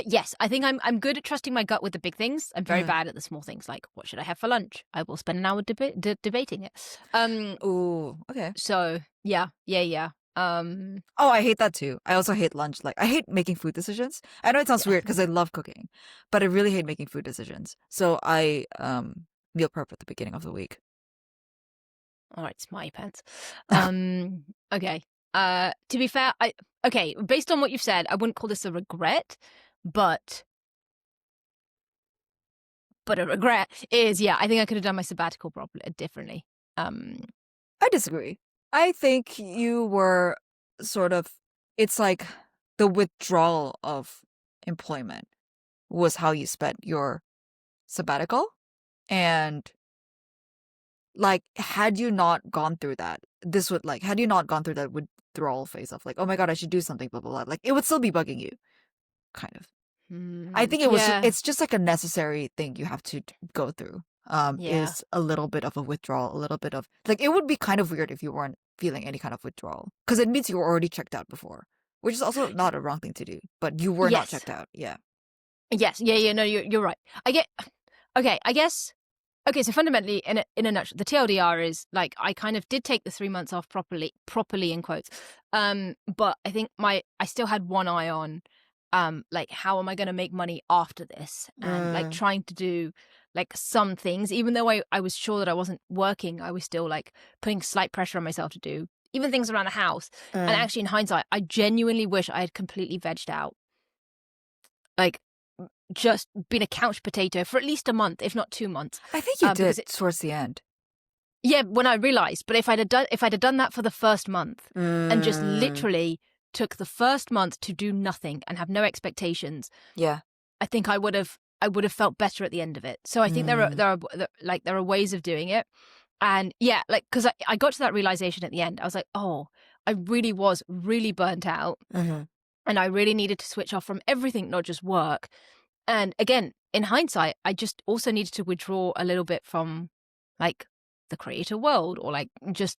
Yes, I think I'm good at trusting my gut with the big things. I'm very Mhm. bad at the small things, like what should I have for lunch? I will spend an hour debating it. Ooh, okay. So yeah. Oh, I hate that too. I also hate lunch. Like, I hate making food decisions. I know it sounds Yeah. weird because I love cooking, but I really hate making food decisions. So I meal prep at the beginning of the week. All right, smarty pants. Okay. To be fair, okay, based on what you've said, I wouldn't call this a regret, but a regret is, yeah, I think I could have done my sabbatical properly differently. I disagree. I think you were sort of, it's like the withdrawal of employment was how you spent your sabbatical. And like, had you not gone through that, had you not gone through that withdrawal phase of like, oh my God, I should do something, blah, blah, blah, like it would still be bugging you, kind of. I think Yeah, it's just like a necessary thing you have to go through. yeah. Is a little bit of a withdrawal, a little bit of like it would be kind of weird if you weren't feeling any kind of withdrawal because it means you were already checked out before, which is also not a wrong thing to do. But you were not Yes. checked out. Yeah. Yes. Yeah. No, you're right. I get. Okay. I guess. Okay. So fundamentally, in a nutshell, the TLDR is like I kind of did take the 3 months off properly in quotes. But I think I still had one eye on, like how am I going to make money after this, and like Mm, trying to do like some things, even though I was sure that I wasn't working, I was still like putting slight pressure on myself to do even things around the house. And mm. actually, in hindsight, I genuinely wish I had completely vegged out. Like just been a couch potato for at least a month, if not 2 months. I think you Because did towards the end. yeah, when I realized, but if I'd have done that for the first month and just Mm, literally took the first month to do nothing and have no expectations, yeah. I think I would have felt better at the end of it. So I think Mm, there are ways of doing it. And yeah, like because I got to that realization at the end. I was like, oh, I really was really burnt out mm-hmm. and I really needed to switch off from everything, not just work. And again, in hindsight, I just also needed to withdraw a little bit from like the creator world or like just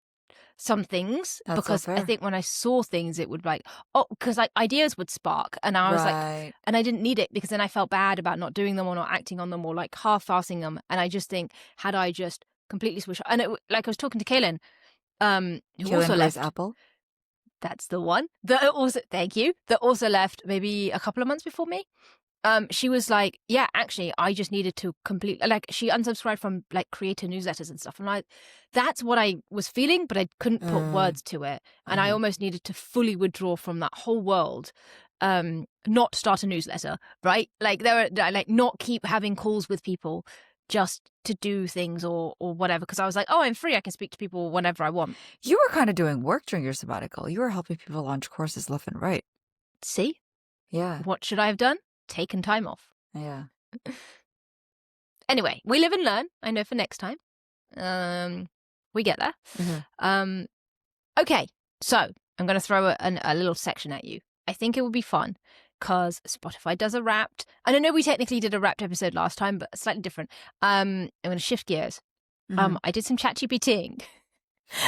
some things That's so because I fair. think when I saw things, it would like, oh, because like ideas would spark. And I was like, Right. and I didn't need it because then I felt bad about not doing them or not acting on them or like half-assing them. And I just think, had I just completely switched, and like I was talking to Kaylin, who Killing also Grace left. Apple. That's the one that also, thank you, that also left maybe a couple of months before me. She was like, yeah, actually, I just needed to complete, like, she unsubscribed from like creator newsletters and stuff. And like, that's what I was feeling, but I couldn't put Mm, words to it. And I mm-hmm. almost needed to fully withdraw from that whole world. Not start a newsletter, right? Like, like, not keep having calls with people, just to do things or whatever, because I was like, oh, I'm free. I can speak to people whenever I want. You were kind of doing work during your sabbatical. You were helping people launch courses left and right. See? Yeah. What should I have done? Taken time off. Yeah. Anyway, we live and learn. I know for next time. We get there. Mhm. Okay, so I'm going to throw a little section at you. I think it would be fun because Spotify does a Wrapped. And I know we technically did a Wrapped episode last time, but slightly different. I'm going to shift gears. Mhm. I did some ChatGPTing.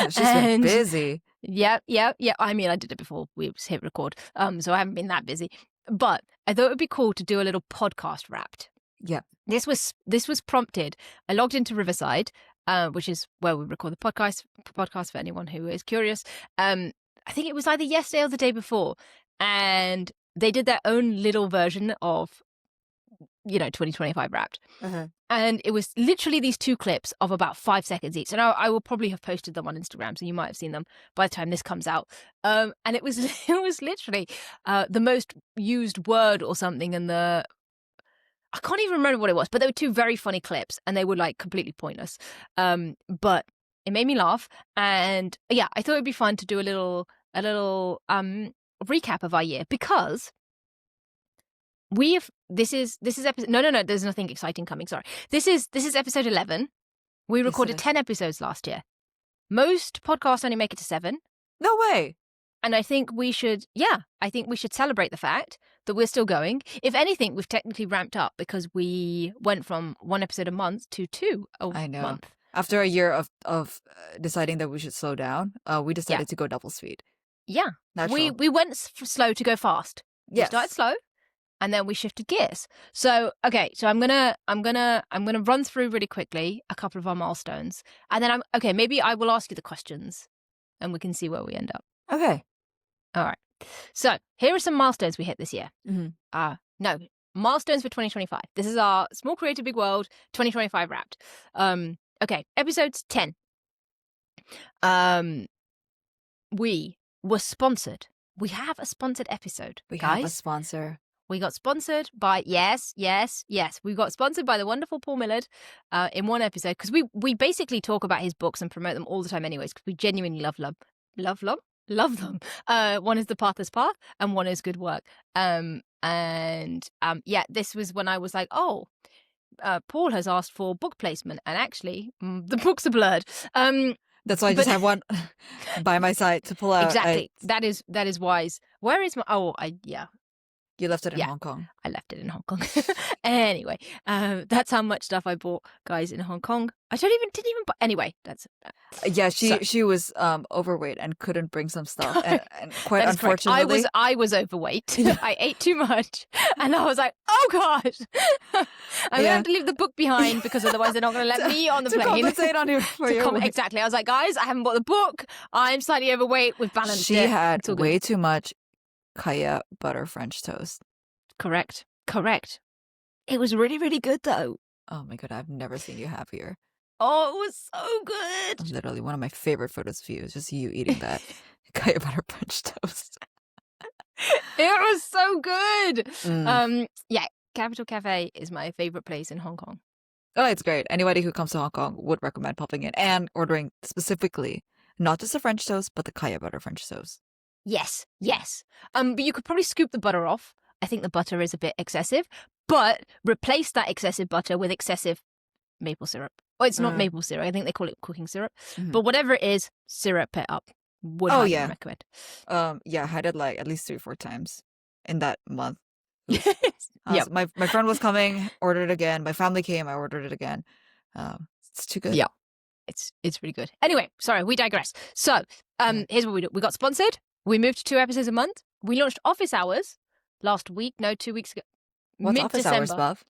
She's been busy. Yeah. I mean, I did it before we hit record, so I haven't been that busy. But I thought it would be cool to do a little podcast Wrapped. Yeah. This was prompted. I logged into Riverside, which is where we record the podcast for anyone who is curious. I think it was either yesterday or the day before, and they did their own little version of 2025 Wrapped. And it was literally these 2 clips of about 5 seconds each. And I will probably have posted them on Instagram, so you might have seen them by the time this comes out. And it was literally the most used word or something in the... I can't even remember what it was, but they were 2 very funny clips, and they were like completely pointless. But it made me laugh, and yeah, I thought it'd be fun to do a little recap of our year, because this is episode... No, there's nothing exciting coming. Sorry, this is episode 11. We Yes, it recorded is. 10 episodes last year. Most podcasts only make it to 7. No way. And I think we should celebrate the fact that we're still going. If anything, we've technically ramped up because we went from 1 episode a month to 2 a I know. month. After a year of deciding that we should slow down, we decided to go double speed. Yeah. Natural. We went slow to go fast. We Yes. started slow, and then we shifted gears. So okay, so I'm gonna run through really quickly a couple of our milestones, and then maybe I will ask you the questions, and we can see where we end up. Okay. All right. So here are some milestones we hit this year. Mhm. No, milestones for 2025. This is our Small Creative Big World 2025 Wrapped. Okay, episodes 10. We were sponsored. We have a sponsored episode, We guys. have a sponsor. We got sponsored by yes. We got sponsored by the wonderful Paul Millard in one episode, because we basically talk about his books and promote them all the time, anyways. Because we genuinely love them. One is The Pather's Path, and one is Good Work. This was when I was like, oh, Paul has asked for book placement, and actually, the books are blurred. That's why I just have one by my side to pull out. Exactly. That is wise. Where is my... You left it in Yeah. Hong Kong. I left it in Hong Kong. Anyway, that's how much stuff I bought, guys, in Hong Kong. Didn't even buy... Anyway, that's... Yeah, she was overweight and couldn't bring some stuff, and quite That is correct. unfortunately, I was overweight. I ate too much, and I was like, "Oh gosh, I'm gonna have to leave the book behind, because otherwise they're not gonna let me on the to plane." compensate on for your weight. Exactly. I was like, "Guys, I haven't bought the book. I'm slightly overweight. We've balanced She it. had It's all good." way too much kaya butter French toast. Correct. It was really, really good though. Oh my god, I've never seen you happier. Oh, it was so good. Literally, one of my favorite photos of you is just you eating that kaya butter French toast. It was so good. Mm. Capital Cafe is my favorite place in Hong Kong. Oh, it's great. Anybody who comes to Hong Kong would recommend popping in and ordering specifically not just the French toast, but the kaya butter French toast. Yes. But you could probably scoop the butter off. I think the butter is a bit excessive, but replace that excessive butter with excessive maple syrup. Oh, it's not maple syrup. I think they call it cooking syrup. Mhm. But whatever it is, syrup it up. Would highly recommend. Yeah, I did like at least 3-4 times in that month. Yeah. My friend was coming, ordered it again. My family came, I ordered it again. It's too good. Yeah. It's really good. Anyway, sorry, we digress. So, here's what we do. We got sponsored. We moved to 2 episodes a month. We launched Office Hours last week. No, 2 weeks ago. What's Office Hours, Buff?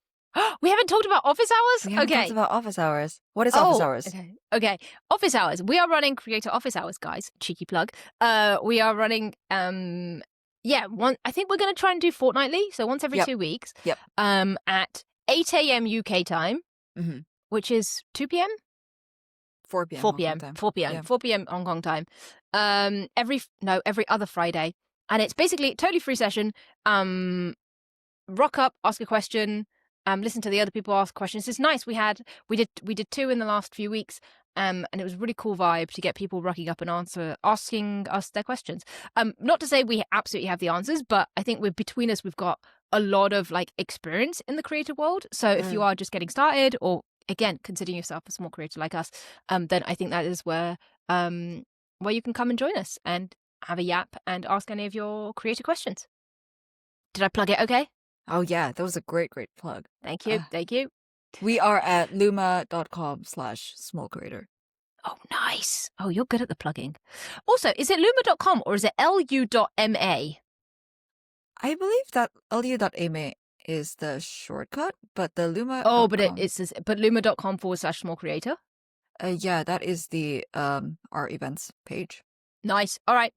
We haven't talked about Office Hours? We haven't talked about Office Hours. What is Office Hours? Okay. Office Hours. We are running Creator Office Hours, guys. Cheeky plug. We are running, I think we're going to try and do fortnightly. So once every 2 weeks. Yep. At 8 a.m. UK time, which is 2 p.m.? 4 p.m. 4 p.m. 4 p.m. Yeah. 4 p.m. Hong Kong time. Every other Friday. And it's basically a totally free session. Rock up, ask a question, listen to the other people ask questions. It's nice. We did 2 in the last few weeks. And it was a really cool vibe to get people rocking up and asking us their questions. Not to say we absolutely have the answers, but I think between us, we've got a lot of like experience in the creative world. So if you are just getting started, or again considering yourself a small creator like us, then I think that is where you can come and join us and have a yap and ask any of your creative questions. Did I plug it okay? Oh yeah, that was a great plug. Thank you. Thank you. We are at luma.com/smallcreator. Oh, nice. Oh, you're good at the plugging. Also, is it luma.com or is it lu.ma? I believe that lu.ma is the shortcut, but the luma. Oh, but but luma.com/smallcreator. Yeah, that is the our events page. Nice. All right.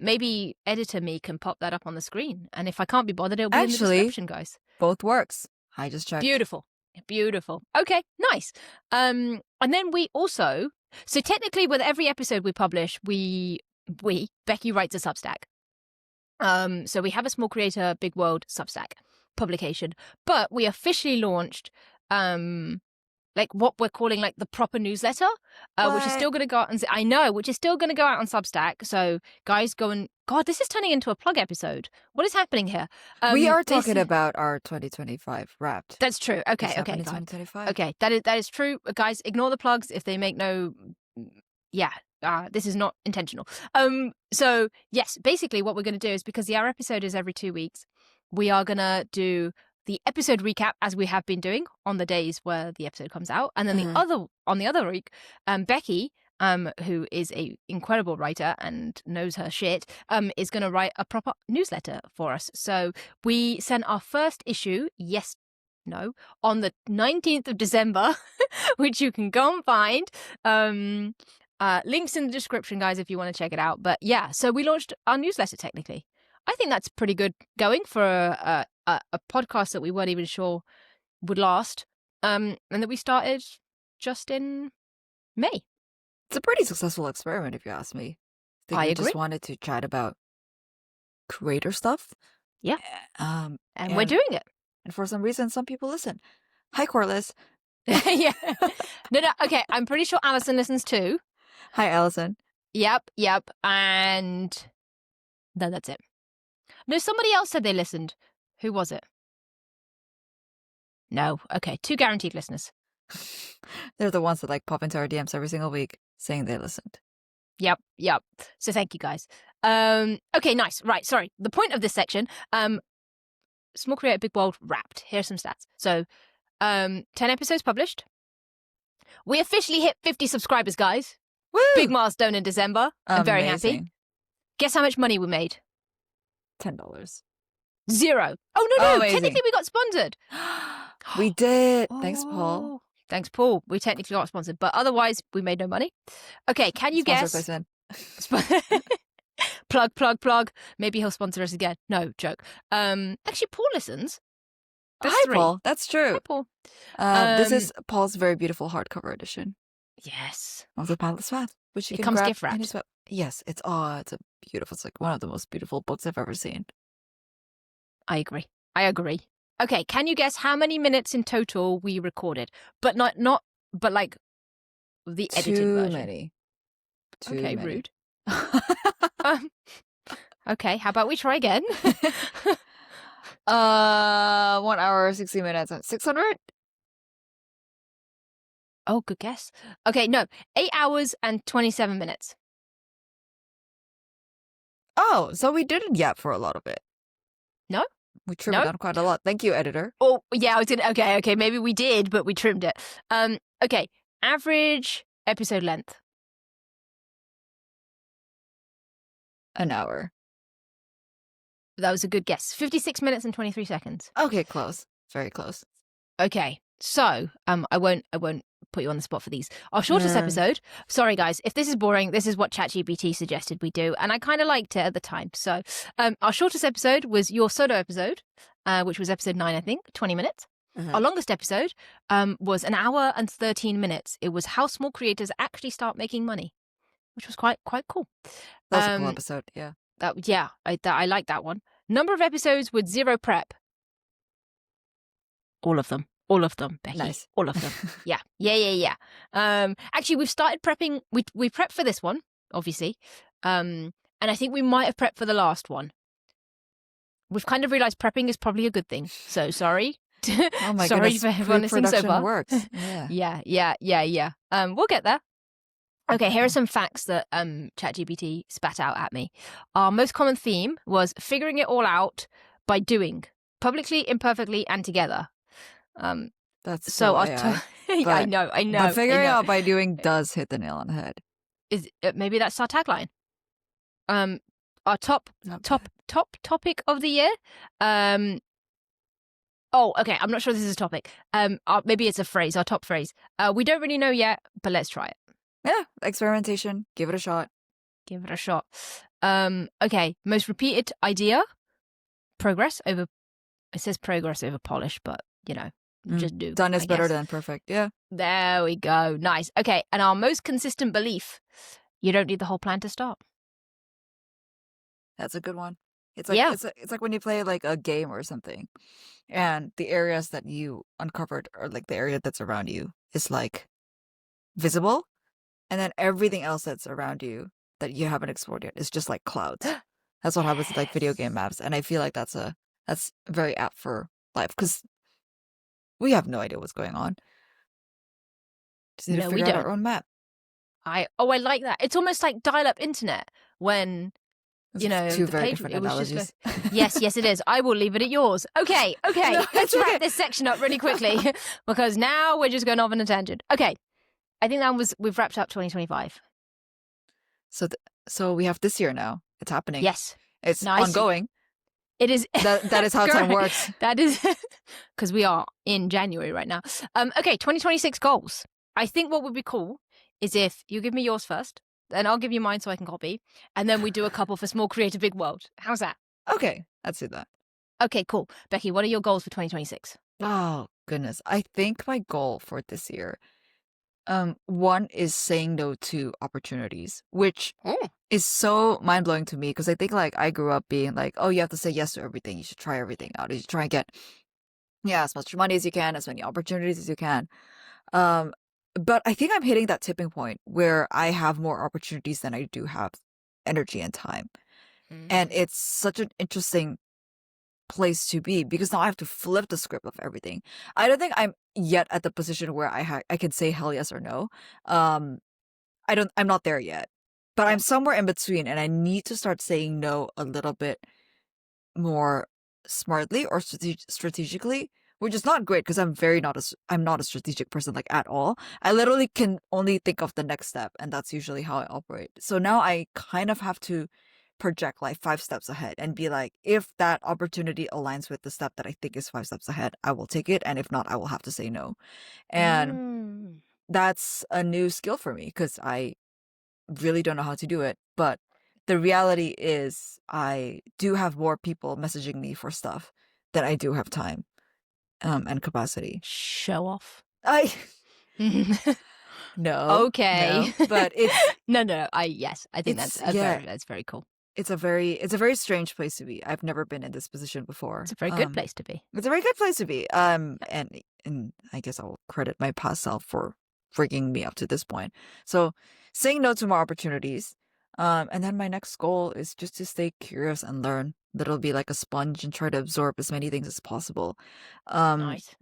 Maybe editor me can pop that up on the screen, and if I can't be bothered, it'll be in the description, guys. Both works. I just checked. Beautiful. Okay, nice. And then we also, so technically with every episode we publish, Becky writes a Substack. So we have a Small Creator Big World Substack publication, but we officially launched like what we're calling like the proper newsletter, which is still going to go out. Which is still going to go out on Substack. So guys, go and God, this is turning into a plug episode. What is happening here? We are talking about our 2025 Wrapped. That's true. Okay. 2025. Okay, that is true. Guys, ignore the plugs if they make no. Yeah. This is not intentional. So yes, basically what we're going to do is, because our episode is every 2 weeks, we are going to do the episode recap as we have been doing on the days where the episode comes out, and then on the other week, Becky, who is a incredible writer and knows her shit, is going to write a proper newsletter for us. So we sent our first issue on the 19th of December, which you can go and find. Links in the description, guys, if you want to check it out. But yeah, so we launched our newsletter technically. I think that's pretty good going for a podcast that we weren't even sure would last, and that we started just in May. It's a pretty successful experiment, if you ask me. I agree. Just wanted to chat about creator stuff. Yeah. And we're doing it. And for some reason, some people listen. Hi, Corliss. Yeah. No. Okay, I'm pretty sure Alison listens too. Hi, Alison. Yep. And no, that's it. No, somebody else said they listened. Who was it? No. Okay, 2 guaranteed listeners. They're the ones that like pop into our DMs every single week saying they listened. Yep. So thank you, guys. Okay, nice. Right, sorry. The point of this section, Small Creator Big World Wrapped. Here's some stats. So 10 episodes published. We officially hit 50 subscribers, guys. Woo! Big milestone in December. I'm very happy. Guess how much money we made? $10. 0. Oh, no. Technically, we got sponsored. We did. Thanks, Paul. Thanks, Paul. We technically got sponsored, but otherwise, we made no money. Okay, can you guess? Plug. Maybe he'll sponsor us again. No, joke. Actually, Paul listens. Hi, Paul. That's true. Hi, Paul. This is Paul's very beautiful hardcover edition. Yes. Of the Pilot's Path, which you can comes grab gift wrapped. in his web. Yes, it's a beautiful. It's like one of the most beautiful books I've ever seen. I agree. Okay, can you guess how many minutes in total we recorded? But not like the edited version. Too many. Rude. Okay, how about we try again? 1 hour, 60 minutes, 600? Oh, good guess. Okay, no, 8 hours and 27 minutes. Oh, so we didn't yap for a lot of it. No? We trimmed it down quite a lot. Thank you, editor. Oh, yeah, I was gonna. Okay, maybe we did, but we trimmed it. Okay, average episode length. An hour. That was a good guess. 56 minutes and 23 seconds. Okay, close. Very close. Okay, so I won't put you on the spot for these. Our shortest episode. Sorry, guys, if this is boring, this is what ChatGPT suggested we do, and I kind of liked it at the time. So, our shortest episode was your solo episode, which was episode 9, I think, 20 minutes. Our longest episode was 1 hour and 13 minutes. It was how small creators actually start making money, which was quite cool. That was a cool episode. Yeah. I like that one. Number of episodes with 0 prep. All of them, Becky. Nice. All of them. Yeah. Actually, we've started prepping. We prepped for this one, obviously, and I think we might have prepped for the last one. We've kind of realized prepping is probably a good thing. So sorry. Oh my Sorry goodness, for everyone listening so pre-production far. works. Yeah. We'll get there. Okay, here are some facts that ChatGPT spat out at me. Our most common theme was figuring it all out by doing, publicly, imperfectly, and together. That's So so our AI. I know. But figuring out by doing does hit the nail on the head. Is maybe that's our tagline. Our top Not bad. topic of the year. Oh, okay. I'm not sure this is a topic. Maybe it's a phrase. Our top phrase. We don't really know yet, but let's try it. Yeah, experimentation. Give it a shot. Give it a shot. Okay. Most repeated idea. Progress over. It says progress over polish, but you know, just do. Done is I better guess. than perfect. Yeah. There we go. Nice. Okay. And our most consistent belief. You don't need the whole plan to start. That's a good one. It's like it's like when you play like a game or something, and the areas that you uncovered or like the area that's around you is like visible, and then everything else that's around you that you haven't explored yet is just like clouds. That's what happens with like video game maps, and I feel like that's very apt for life because we have no idea what's going on. Just need to figure out our own map. I like that. It's almost like dial-up internet when you know two the very page. different It was analogies. just yes, it is. I will leave it at yours. Okay. No, Let's it's wrap okay. this section up really quickly because now we're just going off on a tangent. Okay, I think we've wrapped up 2025. So we have this year now. It's happening. Yes, It's ongoing. It is. That is how time works. That is because we are in January right now. Okay, 2026 goals. I think what would be cool is if you give me yours first, then I'll give you mine so I can copy, and then we do a couple for Small Creative Big World. How's that? Okay, let's do that. Okay, cool. Becky, what are your goals for 2026? Oh, goodness. I think my goal for this year, one is saying no to opportunities, which is so mind-blowing to me because I think like I grew up being like, oh, you have to say yes to everything. You should try everything out. You should try and get, as much money as you can, as many opportunities as you can. But I think I'm hitting that tipping point where I have more opportunities than I do have energy and time. And it's such an interesting place to be because now I have to flip the script of everything. I don't think I'm yet at the position where I can say hell yes or no. I'm not there yet. But I'm somewhere in between and I need to start saying no a little bit more smartly or strategically, which is not great because I'm not a strategic person like at all. I literally can only think of the next step and that's usually how I operate. So now I kind of have to project like 5 steps ahead and be like, if that opportunity aligns with the step that I think is 5 steps ahead, I will take it. And if not, I will have to say no. And that's a new skill for me because I really don't know how to do it. But the reality is I do have more people messaging me for stuff than I do have time and capacity. Show off. No. Okay. No, but it's no. I think that's very cool. It's a very strange place to be. I've never been in this position before. It's a very good place to be. It's a very good place to be. And I guess I'll credit my past self for bringing me up to this point. So saying no to more opportunities. And then my next goal is just to stay curious and learn. That'll be like a sponge and try to absorb as many things as possible. Nice.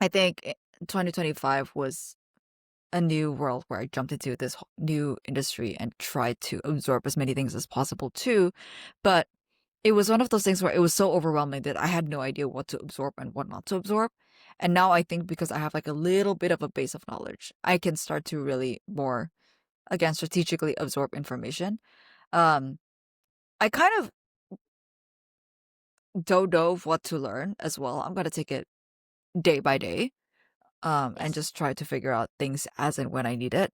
I think 2025 was a new world where I jumped into this new industry and tried to absorb as many things as possible too. But it was one of those things where it was so overwhelming that I had no idea what to absorb and what not to absorb. And now I think because I have like a little bit of a base of knowledge, I can start to really more, again, strategically absorb information. I kind of don't know what to learn as well. I'm going to take it day by day. And just try to figure out things as and when I need it.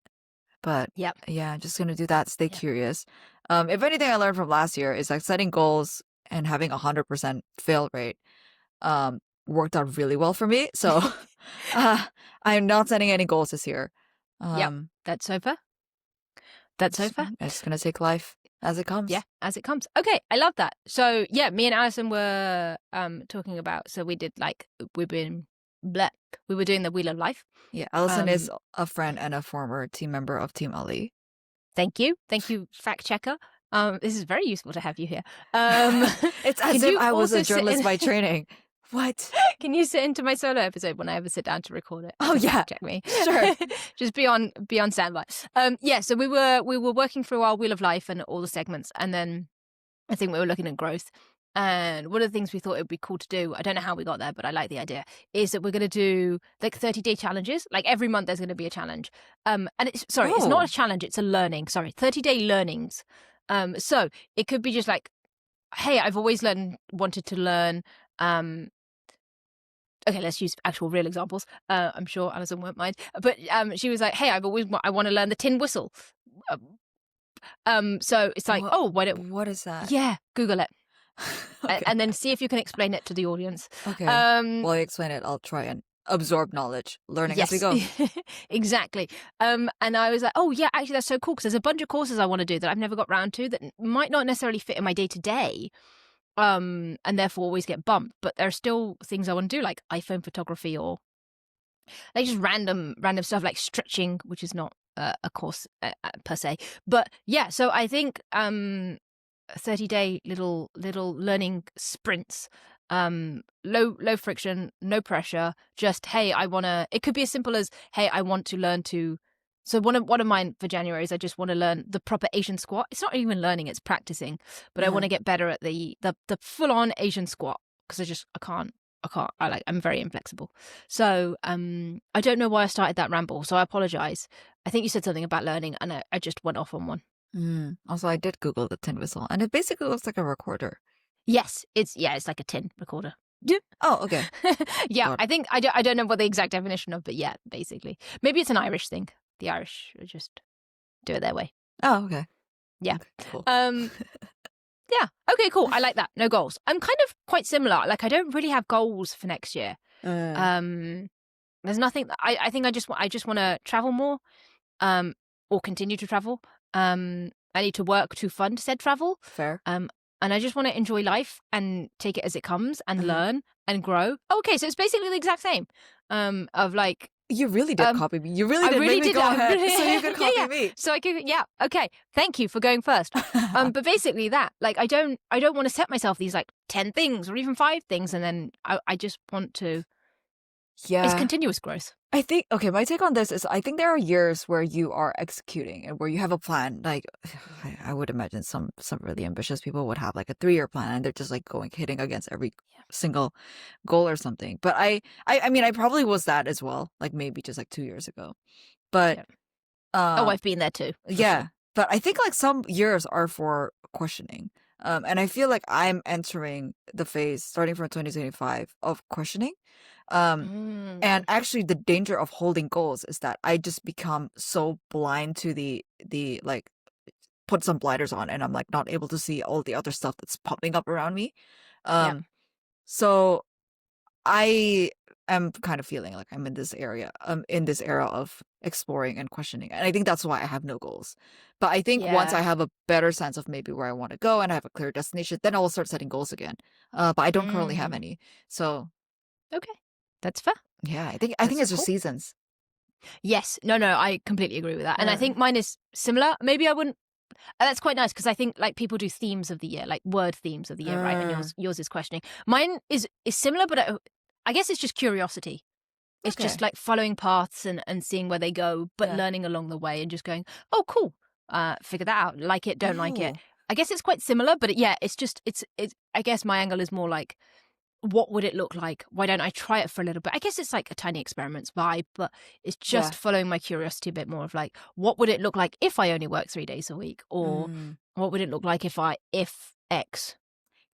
But yeah, I'm just gonna do that. Stay curious. If anything I learned from last year is like setting goals and having 100% fail rate worked out really well for me. So I'm not setting any goals this year. That's over. I'm just gonna take life as it comes. Yeah, as it comes. Okay, I love that. So yeah, me and Alison were talking about. So we've been bleh, we were doing the Wheel of Life. Yeah, Allison is Um, a friend and a former team member of Team Ali. Thank you, fact checker. This is very useful to have you here. It's as Can if you I was also a sit journalist in? by training. What? Can you sit into my solo episode when I ever sit down to record it? Oh, To yeah. fact check me. Sure. Just be on standby. Yeah. So we were working through our Wheel of Life and all the segments, and then I think we were looking at growth. And one of the things we thought it would be cool to do, I don't know how we got there, but I like the idea, is that we're going to do like 30-day challenges. Like every month there's going to be a challenge. And it's not Oh. a challenge, it's a learning. 30-day learnings. So it could be just like, hey, I've always wanted to learn. Okay, let's use actual real examples. I'm sure Alison won't mind. But she was like, hey, I want to learn the tin whistle. So it's like, What is that? Yeah, Google it. Okay. And then see if you can explain it to the audience. Okay. While you explain it, I'll try and absorb knowledge, learning as we go. Exactly. And I was like, oh yeah, actually that's so cool because there's a bunch of courses I want to do that I've never got round to that might not necessarily fit in my day to day, and therefore always get bumped. But there are still things I want to do, like iPhone photography or like just random stuff like stretching, which is not a course per se. But yeah, so I think 30-day little learning sprints, low friction, no pressure, just hey, it could be as simple as hey, I want to learn to. So one of mine for January is I just want to learn the proper Asian squat. It's not even learning, it's practicing, but I want to get better at the full on Asian squat because I can't. I'm very inflexible. So I don't know why I started that ramble, so I apologize. I think you said something about learning and I just went off on one. Also, I did Google the tin whistle, and it basically looks like a recorder. Yes, it's like a tin recorder. Oh, okay. Yeah, God. I think I don't know what the exact definition of, but yeah, basically. Maybe it's an Irish thing. The Irish just do it their way. Oh, okay. Yeah. Okay, cool. Yeah. Okay, cool. I like that. No goals. I'm kind of quite similar. Like I don't really have goals for next year. There's nothing. I think I just want to travel more, or continue to travel. I need to work to fund said travel. Fair. And I just want to enjoy life and take it as it comes and learn and grow. Okay, so it's basically the exact same. Of like, you really did copy me. You really did make me go ahead, so you could copy me. So I could, yeah. Okay, thank you for going first. But basically that, like, I don't want to set myself these like 10 things or even 5 things, and then I just want to. Yeah, it's continuous growth. I think, okay, my take on this is I think there are years where you are executing and where you have a plan. Like, I would imagine some really ambitious people would have like a 3-year plan and they're just like hitting against every single goal or something. But I mean, I probably was that as well, like maybe just like 2 years ago. But I've been there too. Yeah, sure. But I think like some years are for questioning. And I feel like I'm entering the phase starting from 2025 of questioning. And actually the danger of holding goals is that I just become so blind to the like put some blinders on and I'm like not able to see all the other stuff that's popping up around me. So I am kind of feeling like I'm in this era of exploring and questioning. And I think that's why I have no goals. But I think once I have a better sense of maybe where I want to go and I have a clear destination, then I will start setting goals again. But I don't currently have any. So okay. That's fair. Yeah, I think it's just seasons. Yes. No, I completely agree with that. And I think mine is similar. Maybe I wouldn't. That's quite nice because I think like people do themes of the year, like word themes of the year, right? And yours is questioning. Mine is similar, but I guess it's just curiosity. It's just like following paths and seeing where they go, but learning along the way and just going, oh, cool. Figure that out. Like it, don't like it. I guess it's quite similar, but it's I guess my angle is more like, what would it look like? Why don't I try it for a little bit? I guess it's like a tiny experiments vibe, but it's just following my curiosity a bit more of like, what would it look like if I only work 3 days a week? Or what would it look like if X?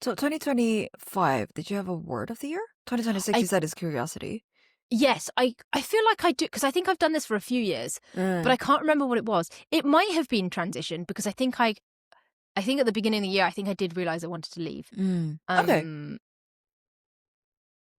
So 2025, did you have a word of the year? 2026, you said is curiosity. Yes, I feel like I do, because I think I've done this for a few years, but I can't remember what it was. It might have been transition, because I think at the beginning of the year, I think I did realize I wanted to leave. Okay.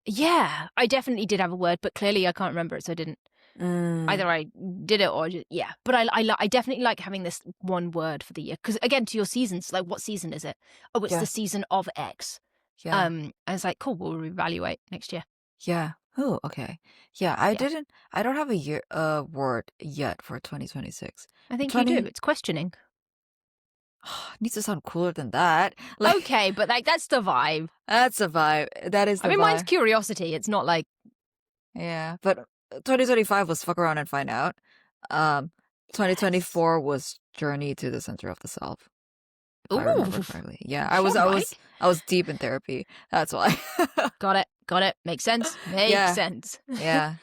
Yeah, I definitely did have a word, but clearly I can't remember it, so I didn't. Either I did it or just, yeah. But I definitely like having this one word for the year, because again, to your seasons, like what season is it? Oh, it's the season of X. Yeah. And it's like, cool, we'll reevaluate next year. Yeah. Oh, okay. Yeah, Yeah. I don't have a year word yet for 2026. I think you do. 20 It's questioning. needs to sound cooler than that. Like Okay, but like that's the vibe. that's a vibe. That is I the mean, mine's vibe. curiosity. It's not like Yeah, but 2025 was fuck around and find out. Um, yes. 2024 was journey to the center of the self, if I Ooh, remember correctly. Yeah, all right. I was deep in therapy. That's why. Got it. Got it. Makes sense. Makes Yeah, sense. yeah.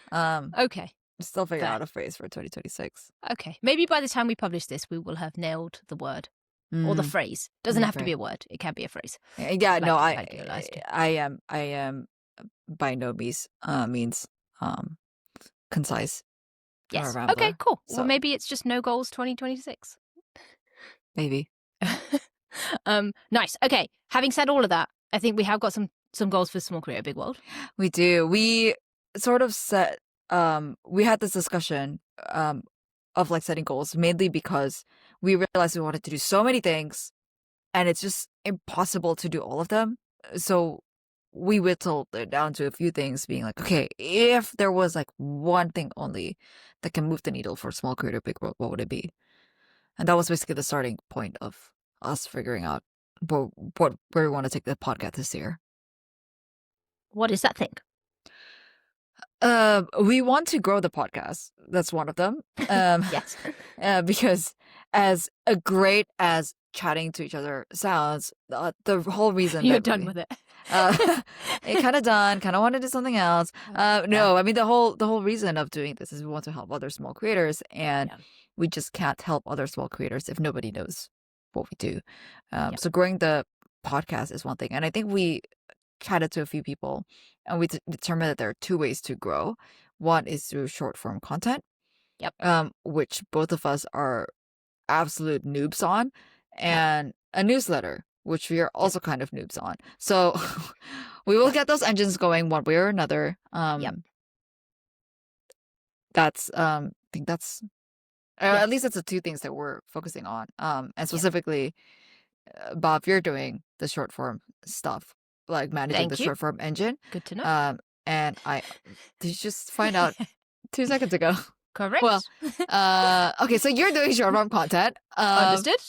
Okay. Still figuring Fair. out a phrase for 2026. Okay. Maybe by the time we publish this, we will have nailed the word or the Mm, phrase. Doesn't have to be right. a word. It can be a phrase. Yeah, no, Like your last two. I am by no means um concise, or a Yes. Okay. rambler. Cool. Well, So maybe it's just no goals 2026. maybe Nice. Okay. Having said all of that, I think we have got some goals for Small Creator Big World. we do. We sort of set we had this discussion of like setting goals mainly because we realized we wanted to do so many things and it's just impossible to do all of them. So we whittled it down to a few things, being like, okay, if there was like one thing only that can move the needle for Small Creator Big World, what would it be? And that was basically the starting point of us figuring out where we want to take the podcast this year. What is that thing? We want to grow the podcast. That's one of them. Yes. Because as a great as chatting to each other sounds, the whole reason You're that done we with it. it kind of done, kind of want to do something else. Yeah. No, I mean the whole reason of doing this is we want to help other small creators, and Yeah. we just can't help other small creators if nobody knows what we do. Yeah. So growing the podcast is one thing, and I think we chatted to a few people, and we determined that there are two ways to grow. One is through short form content, Yep. which both of us are absolute noobs on, Yep. and a newsletter, which we are also kind of noobs on. So we will get those engines going one way or another. Yep. That's I think that's Yes. at least that's the two things that we're focusing on. And Yes. specifically, Bob, you're doing the short form stuff, like managing the Thank you. short form engine. Good to know. And I did you just find out 2 seconds ago. Correct. Well, okay, so you're doing short form content. Understood.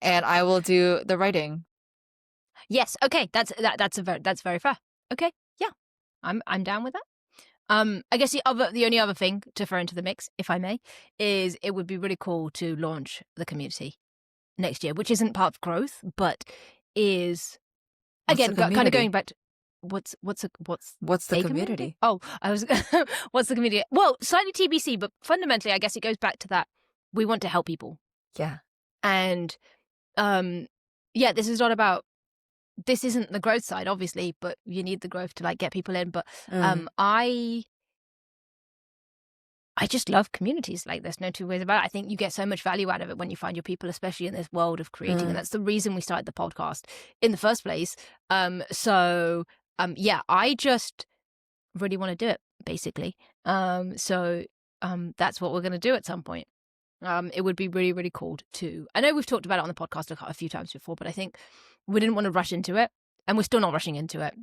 And I will do the writing. Yes. Okay. That's very fair. Okay. Yeah. I'm down with that. I guess the only other thing to throw into the mix, if I may, is it would be really cool to launch the community next year, which isn't part of growth, but is again kind of going back to what's the a community? Oh, I was what's the community? Well, slightly TBC, but fundamentally, I guess it goes back to that we want to help people, Yeah. and yeah, this is not about. This isn't the growth side, obviously, but you need the growth to like get people in. But I just love communities. Like, there's no two ways about it. I think you get so much value out of it when you find your people, especially in this world of creating. And that's the reason we started the podcast in the first place. Yeah, I just really want to do it, basically. That's what we're going to do at some point. It would be really, really cool to. I know we've talked about it on the podcast a few times before, but I think we didn't want to rush into it, and we're still not rushing into it.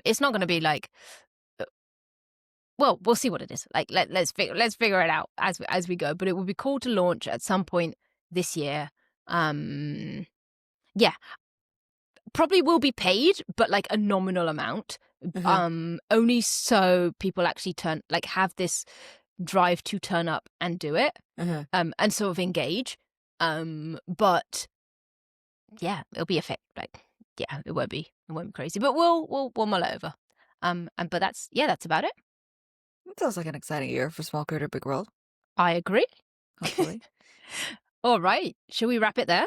It's not going to be like. Well, we'll see what it is. Like, let's figure it out as we go. But it would be cool to launch at some point this year. Yeah, probably will be paid, but like a nominal amount. Only so people actually have this drive to turn up and do it, and sort of engage. But yeah, it'll be a fit. Like, yeah, it won't be crazy, but we'll mull it over. But that's about it. It sounds like an exciting year for Small Creator Big World. I agree. Hopefully. All right. Shall we wrap it there?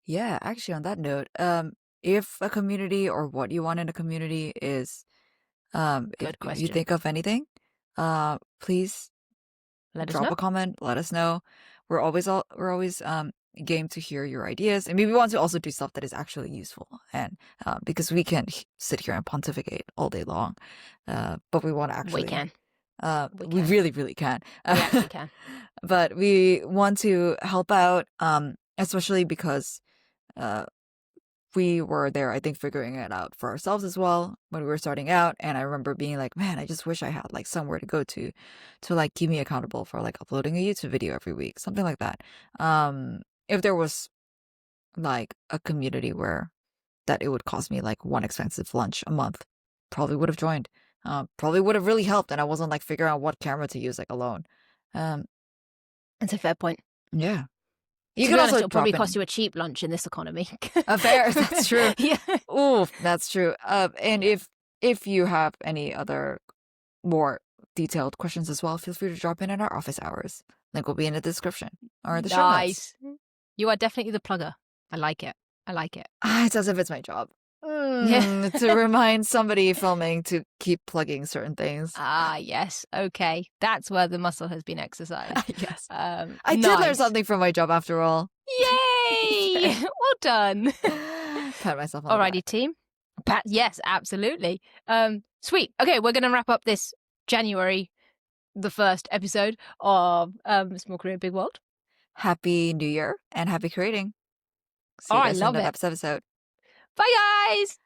Yeah, actually on that note, if a community or what you want in a community is Good if you question. think of anything, please Let us drop know. a comment, let us know. We're always game to hear your ideas, and we want to also do stuff that is actually useful, and because we can sit here and pontificate all day long, but we want to actually We can. We really, really can. We actually can. But we want to help out, especially because we were there, I think, figuring it out for ourselves as well when we were starting out. And I remember being like, man, I just wish I had like somewhere to go to like keep me accountable for like uploading a YouTube video every week, something like that. If there was like a community where that it would cost me like one expensive lunch a month, probably would have joined. Probably would have really helped, and I wasn't like figuring out what camera to use like alone. Um, That's a fair point. yeah. You To can be honest, also it'll probably drop cost in. you a cheap lunch in this economy. Fair, that's true. Yeah. Ooh, that's true. And Yeah. if you have any other more detailed questions as well, feel free to drop in our office hours. Link will be in the description or the show notes. Nice. You are definitely the plugger. I like it. I like it. It's as if it's my job. Yeah. To remind somebody filming to keep plugging certain things. Yes. Okay. That's where the muscle has been exercised. Yes. I Nice. did learn something from my job after all. Yay! Well done. Pat myself on the back. Alrighty, team. Yes, absolutely. Sweet. Okay, we're gonna wrap up this January, the first episode of Small Korea Big World. Happy New Year and happy creating. See you I guys in love the it. next episode. Bye, guys.